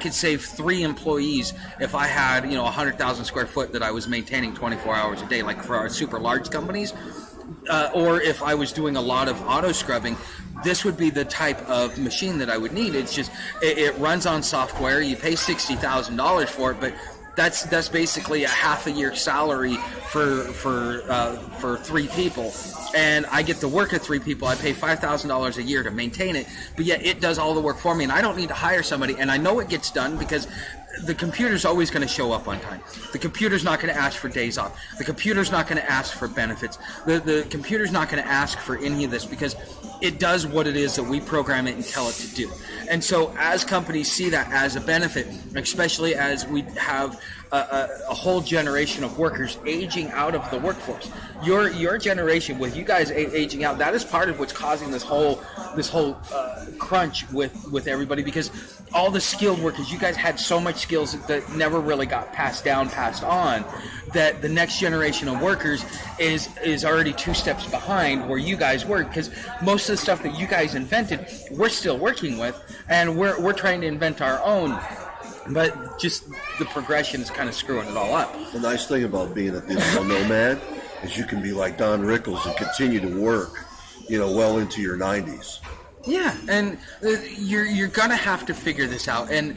could save 3 employees if I had 100,000 square foot that I was maintaining 24 hours a day, like for our super large companies. Or if I was doing a lot of auto scrubbing, this would be the type of machine that I would need. It's just it runs on software. You pay $60,000 for it, but that's basically a half a year salary for 3 people, and I get to work at 3 people. I pay $5,000 a year to maintain it, but yet it does all the work for me, and I don't need to hire somebody. And I know it gets done because the computer's always going to show up on time. The computer's not going to ask for days off. The computer's not going to ask for benefits. The computer's not going to ask for any of this, because it does what it is that we program it and tell it to do. And so as companies see that as a benefit, especially as we have a whole generation of workers aging out of the workforce, your generation, with you guys aging out, that is part of what's causing this whole crunch with everybody, because all the skilled workers, you guys had so much skills that never really got passed on, that the next generation of workers is already 2 steps behind where you guys were, because most of the stuff that you guys invented, we're still working with, and we're trying to invent our own. But just the progression is kind of screwing it all up. The nice thing about being a digital nomad is you can be like Don Rickles and continue to work, well into your 90s. Yeah, and you're gonna have to figure this out. And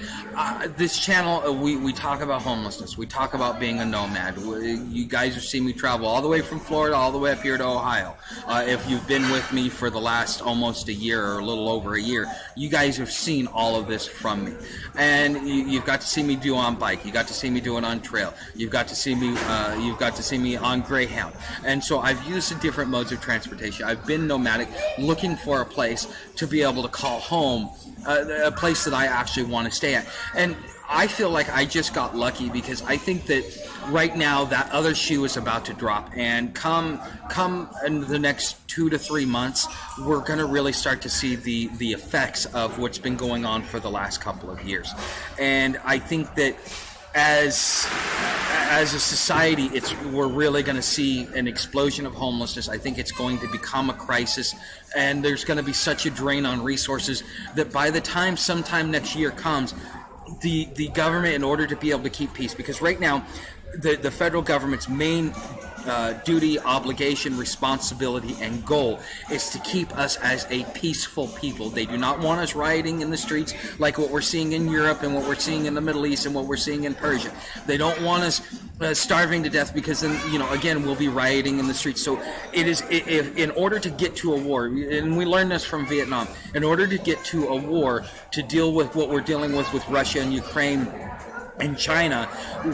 this channel, we talk about homelessness. We talk about being a nomad. You guys have seen me travel all the way from Florida all the way up here to Ohio. If you've been with me for the last almost a year or a little over a year, you guys have seen all of this from me. And you've got to see me do on bike. You got to see me do it on trail. You've got to see me. You've got to see me on Greyhound. And so I've used the different modes of transportation. I've been nomadic, looking for a place to be able to call home a place that I actually want to stay at. And I feel like I just got lucky because I think that right now that other shoe is about to drop, and come in the next 2 to 3 months, we're going to really start to see the effects of what's been going on for the last couple of years. And I think that as a society, we're really going to see an explosion of homelessness. I think it's going to become a crisis, and there's going to be such a drain on resources that by the time sometime next year comes, the government, in order to be able to keep peace, because right now the federal government's main duty, obligation, responsibility, and goal is to keep us as a peaceful people. They do not want us rioting in the streets like what we're seeing in Europe and what we're seeing in the Middle East and what we're seeing in Persia. They don't want us starving to death, because then, again, we'll be rioting in the streets. So it is, if in order to get to a war, and we learned this from Vietnam, in order to get to a war, to deal with what we're dealing with Russia and Ukraine and China,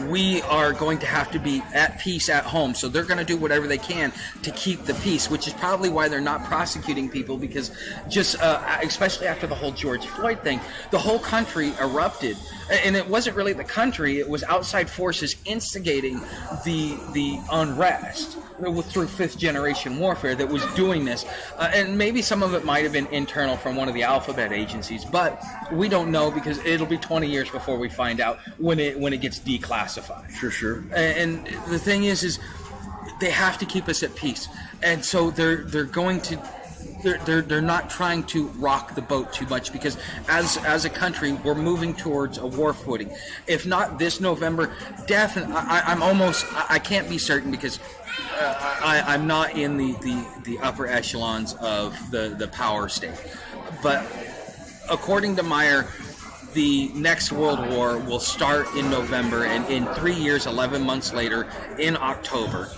we are going to have to be at peace at home. So they're going to do whatever they can to keep the peace, which is probably why they're not prosecuting people, because just especially after the whole George Floyd thing, the whole country erupted. And it wasn't really the country, it was outside forces instigating the unrest through fifth generation warfare that was doing this. And maybe some of it might have been internal from one of the alphabet agencies, but we don't know, because it'll be 20 years before we find out when it gets declassified. Sure. And the thing is they have to keep us at peace. And so they're going to they're not trying to rock the boat too much, because as a country we're moving towards a war footing. If not this November, definitely. I can't be certain, because I'm not in the upper echelons of the power state. But according to Meyer, the next World War will start in November, and in 3 years, 11 months later, in October.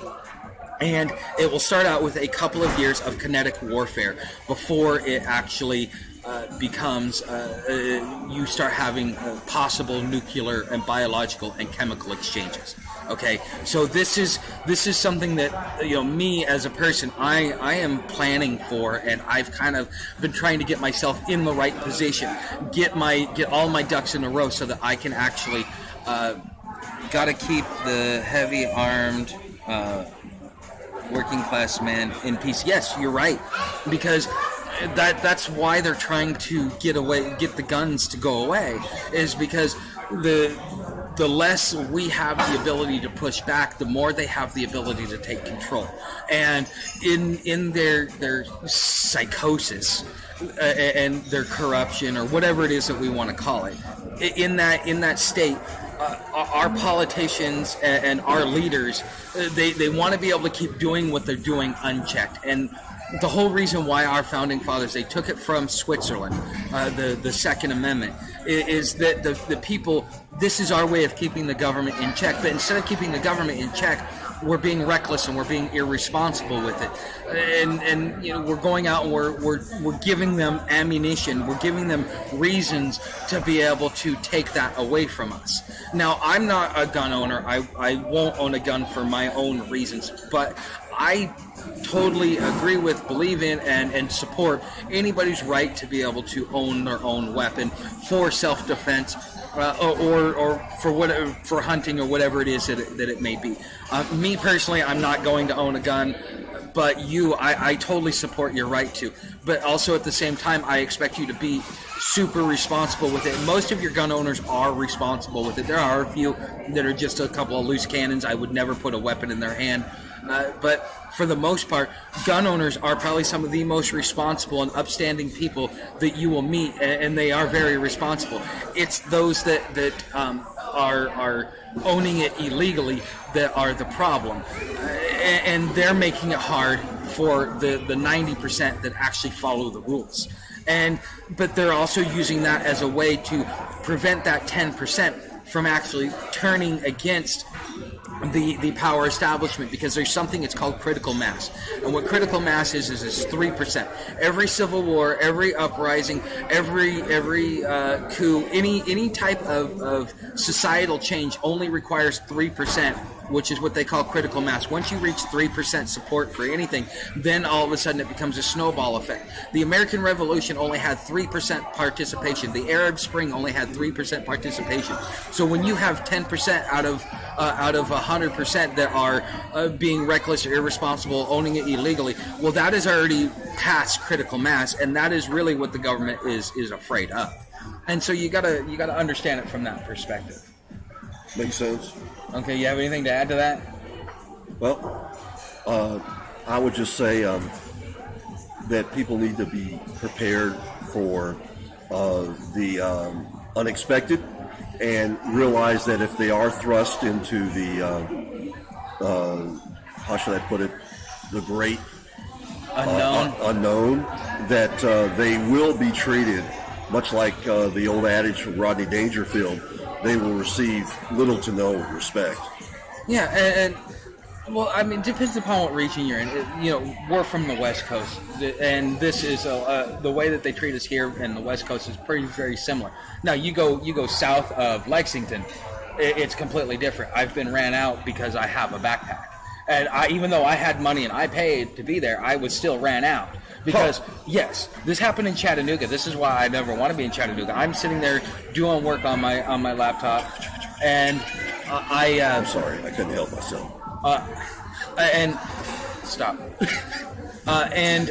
And it will start out with a couple of years of kinetic warfare before it actually becomes, you start having possible nuclear and biological and chemical exchanges. Okay, so this is something that, me as a person, I am planning for, and I've kind of been trying to get myself in the right position, get all my ducks in a row, so that I can actually gotta keep the heavy armed working class man in peace. Yes, you're right, because that's why they're trying to get the guns to go away, is because the less we have the ability to push back, the more they have the ability to take control. And in their psychosis and their corruption, or whatever it is that we want to call it, in that state, our politicians and our leaders, they want to be able to keep doing what they're doing unchecked. And the whole reason why our founding fathers, they took it from Switzerland, the Second Amendment, is that the people, this is our way of keeping the government in check. But instead of keeping the government in check, we're being reckless and we're being irresponsible with it, and we're going out and we're giving them ammunition, we're giving them reasons to be able to take that away from us. Now, I'm not a gun owner. I won't own a gun for my own reasons, but I totally agree with, believe in, and support anybody's right to be able to own their own weapon for self-defense, or for hunting, or whatever it is that it may be. Me personally, I'm not going to own a gun, but I totally support your right to. But also at the same time, I expect you to be super responsible with it. Most of your gun owners are responsible with it. There are a few that are just a couple of loose cannons. I would never put a weapon in their hand. But for the most part, gun owners are probably some of the most responsible and upstanding people that you will meet, and they are very responsible. It's those that are owning it illegally that are the problem, and they're making it hard for the 90% that actually follow the rules. But they're also using that as a way to prevent that 10% from actually turning against the power establishment, because there's something, it's called critical mass. And what critical mass is 3%. Every civil war, every uprising, every coup, any type of societal change only requires 3% which is what they call critical mass. Once you reach 3% support for anything, then all of a sudden it becomes a snowball effect. The American Revolution only had 3% participation. The Arab Spring only had 3% participation. So when you have 10% out of 100% that are being reckless or irresponsible, owning it illegally, well, that is already past critical mass, and that is really what the government is afraid of. And so you gotta understand it from that perspective. Makes sense. Okay, you have anything to add to that? Well, I would just say that people need to be prepared for the unexpected, and realize that if they are thrust into the how should I put it, the great unknown, that they will be treated much like the old adage from Rodney Dangerfield. They will receive little to no respect. Yeah, and well, I mean, it depends upon what region you're in. We're from the West Coast, and this is the way that they treat us here in the West Coast is very similar. Now, you go south of Lexington, it's completely different. I've been ran out because I have a backpack, and even though I had money and I paid to be there, I was still ran out. Because, yes, this happened in Chattanooga. This is why I never want to be in Chattanooga. I'm sitting there doing work on my laptop, and I'm sorry, I couldn't help myself. And stop. And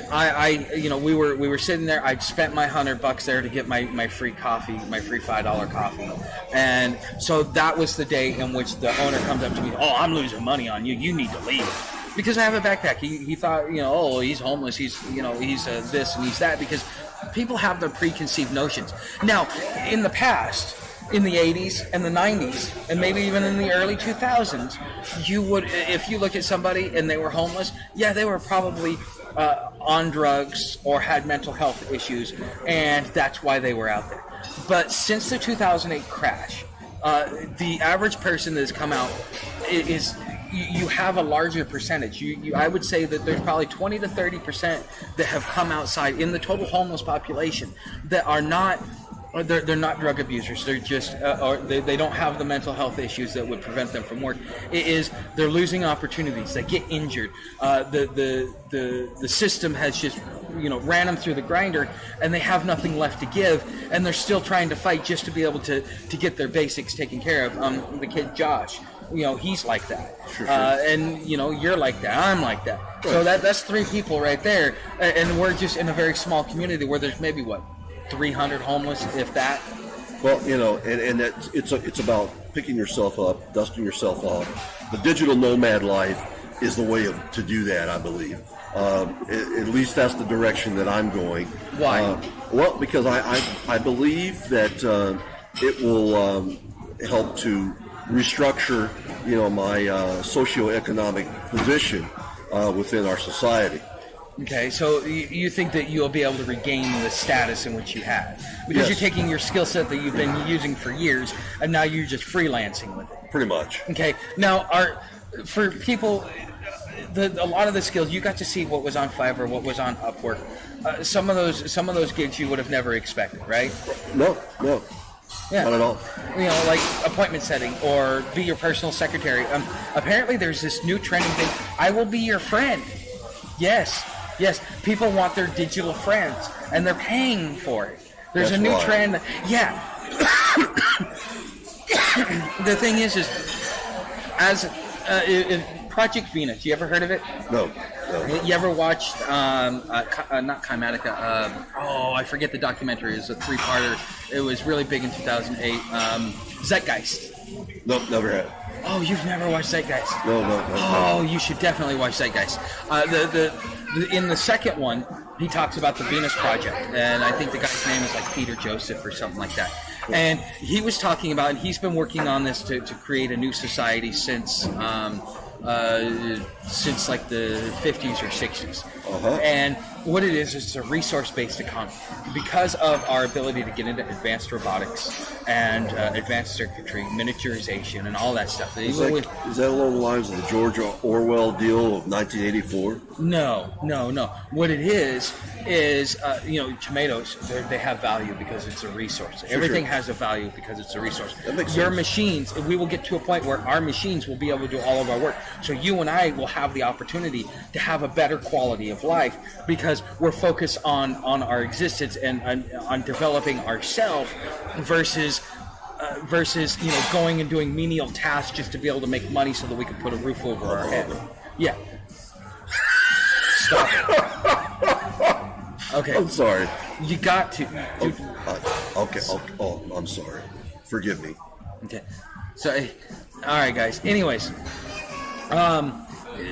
we were sitting there. I'd spent my $100 there to get my free coffee, my free $5 coffee, and so that was the day in which the owner comes up to me. Oh, I'm losing money on you. You need to leave. Because I have a backpack. He thought, oh, he's homeless. He's this and he's that. Because people have their preconceived notions. Now, in the past, in the 80s and the 90s, and maybe even in the early 2000s, you would, if you look at somebody and they were homeless, yeah, they were probably on drugs or had mental health issues, and that's why they were out there. But since the 2008 crash, the average person that has come out is... You have a larger percentage. I would say that there's probably 20 to 30% that have come outside in the total homeless population that are not. They're not drug abusers. They're just, or they don't have the mental health issues that would prevent them from work. They're losing opportunities. They get injured. The system has just ran them through the grinder, and they have nothing left to give, and they're still trying to fight just to be able to get their basics taken care of. The kid Josh. He's like that. Sure. And, you're like that. I'm like that. Right. So that's 3 people right there. And we're just in a very small community where there's maybe, 300 homeless, if that? Well, and it's about picking yourself up, dusting yourself off. The digital nomad life is the way to do that, I believe. At least that's the direction that I'm going. Why? Well, because I believe that it will help to restructure, my socioeconomic position within our society. Okay, so you think that you'll be able to regain the status in which you had because You're taking your skill set that you've been using for years, and now you're just freelancing with it. Pretty much. Okay, now for people, a lot of the skills you got to see what was on Fiverr, what was on Upwork. Some of those gigs you would have never expected, right? No. Yeah. Not at all. Like appointment setting or be your personal secretary. Apparently there's this new trending thing. I will be your friend. Yes. People want their digital friends, and they're paying for it. There's a new trend. Yeah. The thing is as Project Venus. You ever heard of it? No. You ever watched not Kymatica? I forget the documentary. It's a 3-parter. It was really big in 2008. Zeitgeist. Nope, never had. Oh, you've never watched Zeitgeist? No. Oh, you should definitely watch Zeitgeist. In the second one, he talks about the Venus Project, and I think the guy's name is like Peter Joseph or something like that. And he was talking about, and he's been working on this to create a new society since since like the 50s or 60s. Uh-huh. And what it is it's a resource-based economy. Because of our ability to get into advanced robotics and advanced circuitry, miniaturization, and all that stuff. Is that along the lines of the George Orwell deal of 1984? No. What it is tomatoes, they have value because it's a resource. Everything has a value because it's a resource. That makes Your sense. machines, we will get to a point where our machines will be able to do all of our work. So you and I will have the opportunity to have a better quality of life because we're focused on our existence and on developing ourselves versus going and doing menial tasks just to be able to make money so that we can put a roof over our head. Yeah. Stop it. Okay. I'm sorry. You got to. Okay. I'm sorry. Forgive me. Okay. So, all right, guys. Anyways,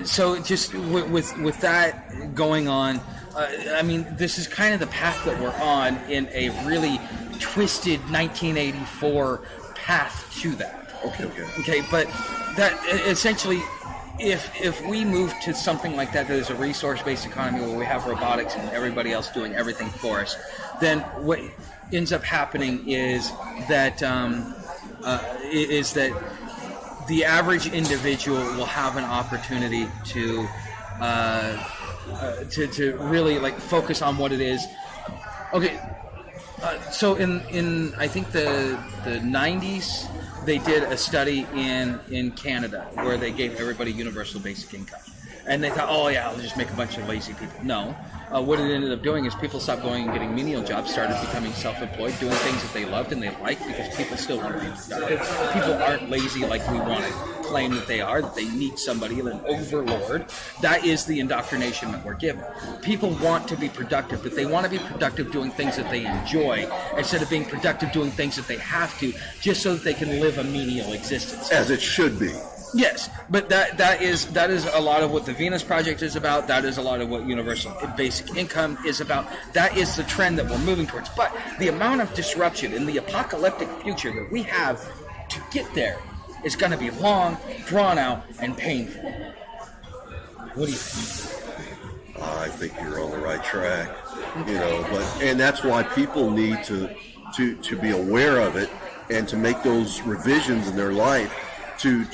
so just with that going on, I mean, this is kind of the path that we're on in a really twisted 1984 path to that. Okay, but that essentially, if we move to something like that is a resource-based economy where we have robotics and everybody else doing everything for us, then what ends up happening is that the average individual will have an opportunity to really like focus on what it is. Okay, so in I think the 90s they did a study in Canada where they gave everybody universal basic income, and they thought, oh yeah, I'll just make a bunch of lazy people. No. What it ended up doing is people stopped going and getting menial jobs, started becoming self-employed, doing things that they loved and they liked because people still want to be productive. People aren't lazy like we want to claim that they are, that they need somebody, an overlord. That is the indoctrination that we're given. People want to be productive, but they want to be productive doing things that they enjoy instead of being productive doing things that they have to just so that they can live a menial existence. As it should be. Yes, but that is a lot of what the Venus Project is about. That is a lot of what universal basic income is about. That is the trend that we're moving towards. But the amount of disruption in the apocalyptic future that we have to get there is going to be long, drawn out, and painful. What do you think? I think you're on the right track. And that's why people need to be aware of it and to make those revisions in their life to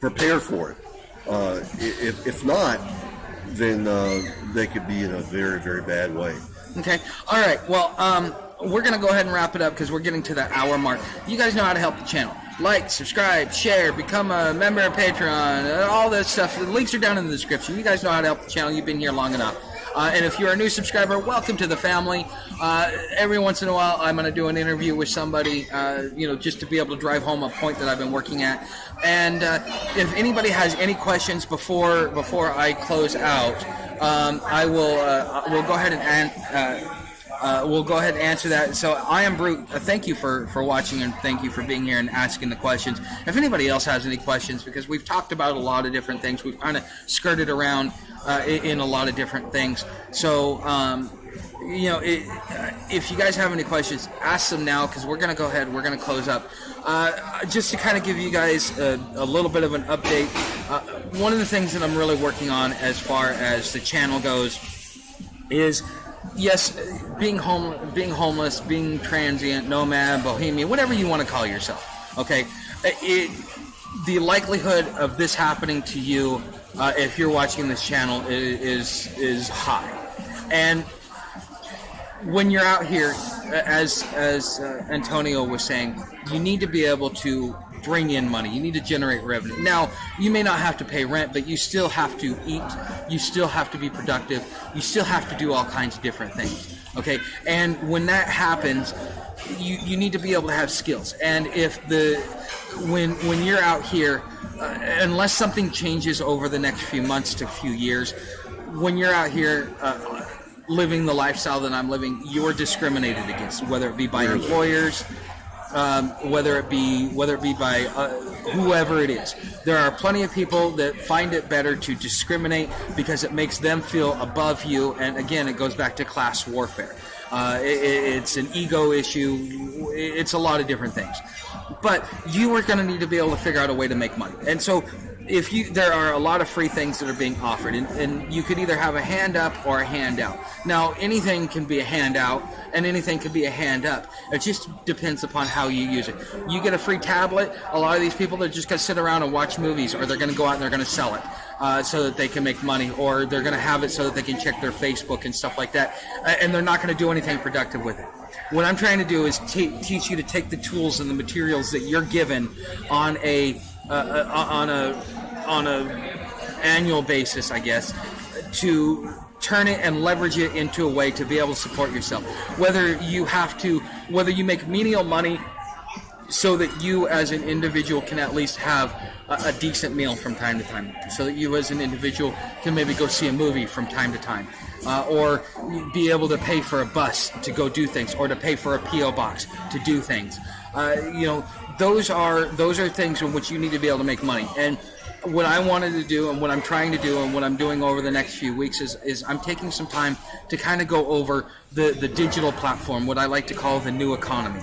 prepare for it. If not, then they could be in a very, very bad way. Okay. All right. Well, we're going to go ahead and wrap it up because we're getting to that hour mark. You guys know how to help the channel. Like, subscribe, share, become a member of Patreon, all that stuff. The links are down in the description. You guys know how to help the channel. You've been here long enough. And if you're a new subscriber, welcome to the family. Every once in a while, I'm going to do an interview with somebody, just to be able to drive home a point that I've been working at. And if anybody has any questions before I close out, we'll go ahead and answer that. So I am Brute. Thank you for watching and thank you for being here and asking the questions. If anybody else has any questions, because we've talked about a lot of different things, we've kind of skirted around in a lot of different things. So, if you guys have any questions, ask them now because we're going to go ahead. We're going to close up. Just to kind of give you guys a little bit of an update. One of the things that I'm really working on as far as the channel goes is, yes, being homeless, being transient, nomad, bohemian, whatever you want to call yourself. Okay, the likelihood of this happening to you, if you're watching this channel, is high. And when you're out here, as Antonio was saying, you need to be able to bring in money. You need to generate revenue. Now, you may not have to pay rent, but you still have to eat. You still have to be productive. You still have to do all kinds of different things. Okay? And when that happens, you need to be able to have skills. And when you're out here, unless something changes over the next few months to few years, when you're out here living the lifestyle that I'm living, you're discriminated against, whether it be by employers, whether it be by whoever it is. There are plenty of people that find it better to discriminate because it makes them feel above you, and again, it goes back to class warfare. It's an ego issue. It's a lot of different things. but you are going to need to be able to figure out a way to make money. And so there are a lot of free things that are being offered, and you could either have a hand up or a handout. Now, anything can be a handout, and anything can be a hand up. It just depends upon how you use it. You get a free tablet, a lot of these people, they're just going to sit around and watch movies, or they're going to go out and they're going to sell it so that they can make money, or they're going to have it so that they can check their Facebook and stuff like that, and they're not going to do anything productive with it. What I'm trying to do is teach you to take the tools and the materials that you're given on a annual basis, I guess, to turn it and leverage it into a way to be able to support yourself. Whether you make menial money so that you as an individual can at least have a decent meal from time to time, so that you as an individual can maybe go see a movie from time to time, or be able to pay for a bus to go do things, or to pay for a P.O. box to do things. Those are things in which you need to be able to make money. And what I wanted to do, and what I'm trying to do, and what I'm doing over the next few weeks is I'm taking some time to kind of go over the digital platform, what I like to call the new economy.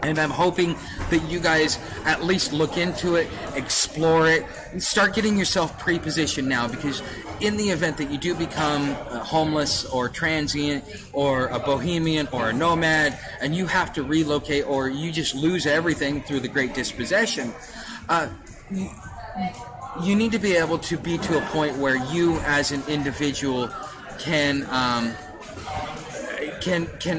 And I'm hoping that you guys at least look into it, explore it, and start getting yourself pre-positioned now, because in the event that you do become homeless or transient or a bohemian or a nomad, and you have to relocate, or you just lose everything through the Great Disposession, you need to be able to be to a point where you as an individual can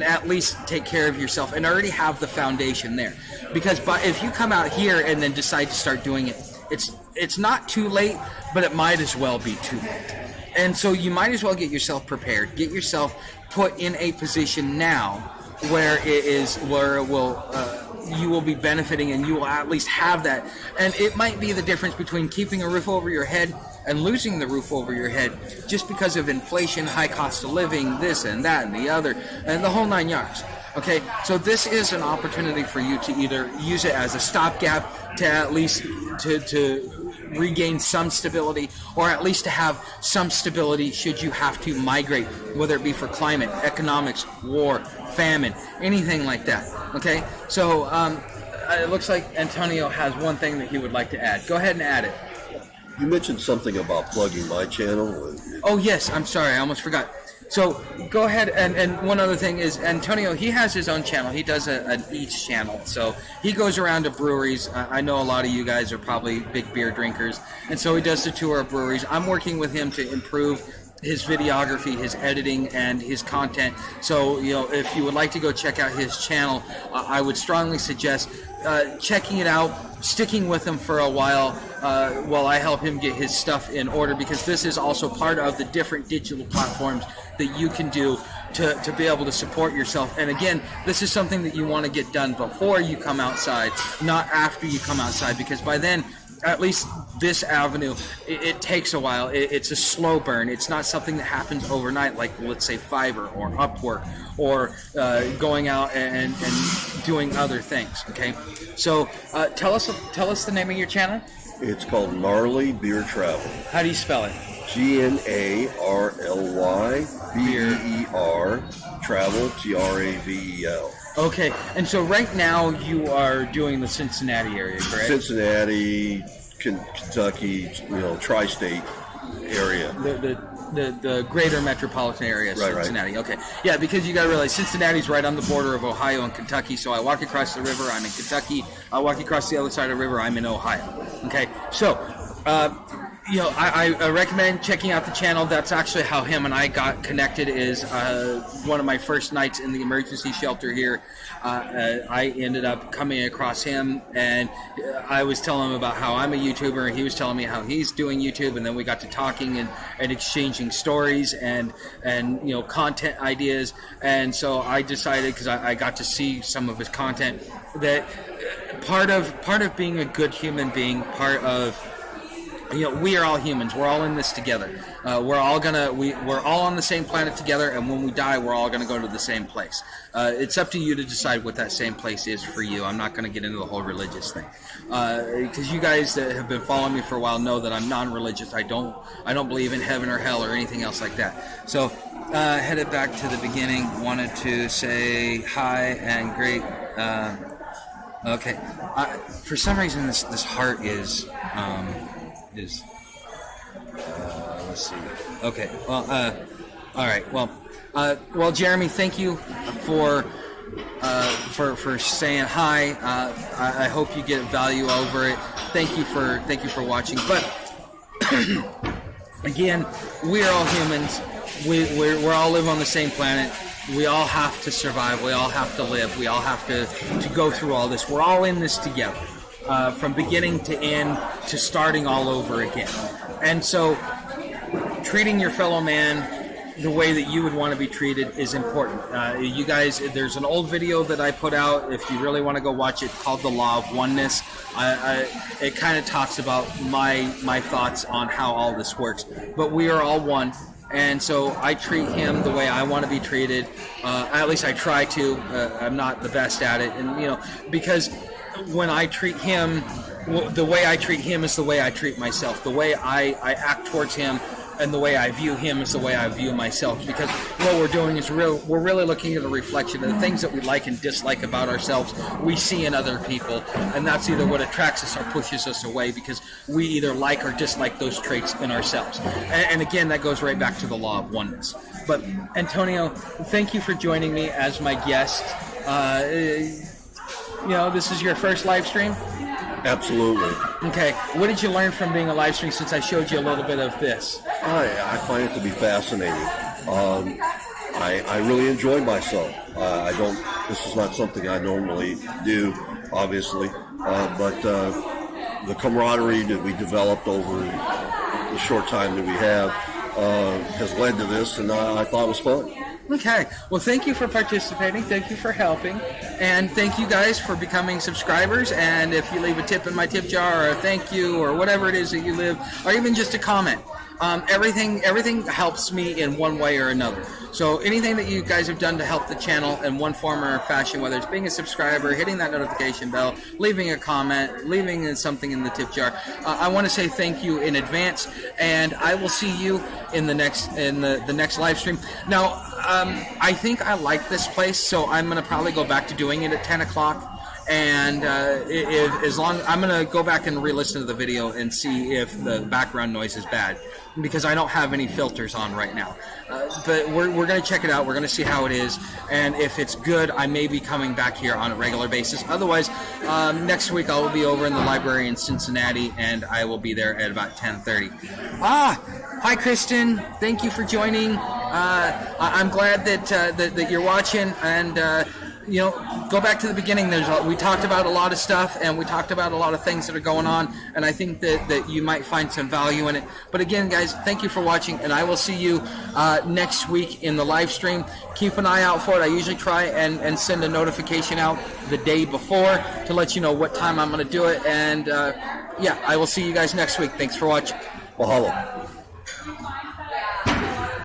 at least take care of yourself and already have the foundation there. Because if you come out here and then decide to start doing it, it's not too late, but it might as well be too late. And so you might as well get yourself prepared, get yourself put in a position now where you will be benefiting, and you will at least have that. And it might be the difference between keeping a roof over your head and losing the roof over your head just because of inflation, high cost of living, this and that and the other, and the whole 9 yards. Okay, so this is an opportunity for you to either use it as a stopgap to at least to regain some stability, or at least to have some stability should you have to migrate, whether it be for climate, economics, war, famine, anything like that. Okay, so it looks like Antonio has one thing that he would like to add. Go ahead and add it. You mentioned something about plugging my channel. Oh yes, I'm sorry, I almost forgot. So go ahead, and one other thing is Antonio, he has his own channel. He does an each channel. So he goes around to breweries. I know a lot of you guys are probably big beer drinkers, and so he does the tour of breweries. I'm working with him to improve his videography, his editing, and his content. So, if you would like to go check out his channel, I would strongly suggest checking it out, sticking with him for a while I help him get his stuff in order, because this is also part of the different digital platforms that you can do to be able to support yourself. And again, this is something that you want to get done before you come outside, not after you come outside, because by then, at least this avenue, it takes a while. It's a slow burn. It's not something that happens overnight, like, let's say, Fiverr or Upwork, or going out and doing other things. Okay, so tell us the name of your channel. It's called Gnarly Beer Travel. How do you spell it? GNARLY BEER Travel TRAVEL. Okay, and so right now you are doing the Cincinnati area, correct? Cincinnati, Kentucky, tri-state area. The greater metropolitan area of Cincinnati. Right. Okay, yeah, because you got to realize Cincinnati's right on the border of Ohio and Kentucky. So I walk across the river, I'm in Kentucky. I walk across the other side of the river, I'm in Ohio. Okay, so I recommend checking out the channel. That's actually how him and I got connected. Is one of my first nights in the emergency shelter here. I ended up coming across him, and I was telling him about how I'm a YouTuber, and he was telling me how he's doing YouTube, and then we got to talking and exchanging stories and content ideas. And so I decided, because I got to see some of his content, that part of being a good human being, part of we are all humans. We're all in this together. We're all on the same planet together, and when we die, we're all gonna go to the same place. It's up to you to decide what that same place is for you. I'm not gonna get into the whole religious thing, because you guys that have been following me for a while know that I'm non-religious. I don't believe in heaven or hell or anything else like that. So, headed back to the beginning. Wanted to say hi and great. Okay. For some reason, this heart is let's see. Okay. Well. All right. Well, Jeremy, thank you for saying hi. I hope you get value over it. Thank you for watching. But again, we are all humans. We're all live on the same planet. We all have to survive. We all have to live. We all have to go through all this. We're all in this together, from beginning to end, to starting all over again. And so, treating your fellow man the way that you would want to be treated is important. You guys, there's an old video that I put out, if you really want to go watch it, called The Law of Oneness. It kind of talks about my thoughts on how all this works. But we are all one. And so I treat him the way I want to be treated. At least I try to. I'm not the best at it. And, because when I treat him, the way I treat him is the way I treat myself. The way I act towards him and the way I view him is the way I view myself. Because what we're doing is we're really looking at a reflection of the things that we like and dislike about ourselves we see in other people. And that's either what attracts us or pushes us away, because we either like or dislike those traits in ourselves. And again, that goes right back to the law of oneness. But Antonio, thank you for joining me as my guest. This is your first live stream? Absolutely. Okay. What did you learn from being a live stream, since I showed you a little bit of this? I find it to be fascinating. I really enjoyed myself. This is not something I normally do, obviously, but the camaraderie that we developed over the short time that we have has led to this, and I thought it was fun. Okay. Well, thank you for participating. Thank you for helping. And thank you guys for becoming subscribers. And if you leave a tip in my tip jar, or a thank you, or whatever it is that you live, or even just a comment, everything helps me in one way or another. So anything that you guys have done to help the channel in one form or fashion, whether it's being a subscriber, hitting that notification bell, leaving a comment, leaving something in the tip jar, I want to say thank you in advance, and I will see you in the next live stream. Now, I think I like this place, so I'm going to probably go back to doing it at 10 o'clock. And I'm going to go back and re-listen to the video and see if the background noise is bad, because I don't have any filters on right now. But we're going to check it out. We're going to see how it is, and if it's good, I may be coming back here on a regular basis. Otherwise, next week I will be over in the library in Cincinnati, and I will be there at about 10:30. Hi, Kristen. Thank you for joining. I'm glad that you're watching, and go back to the beginning. We talked about a lot of stuff, and we talked about a lot of things that are going on, and I think that you might find some value in it. But again, guys, thank you for watching, and I will see you next week in the live stream. Keep an eye out for it. I usually try and send a notification out the day before to let you know what time I'm going to do it, and I will see you guys next week. Thanks for watching. Mahalo.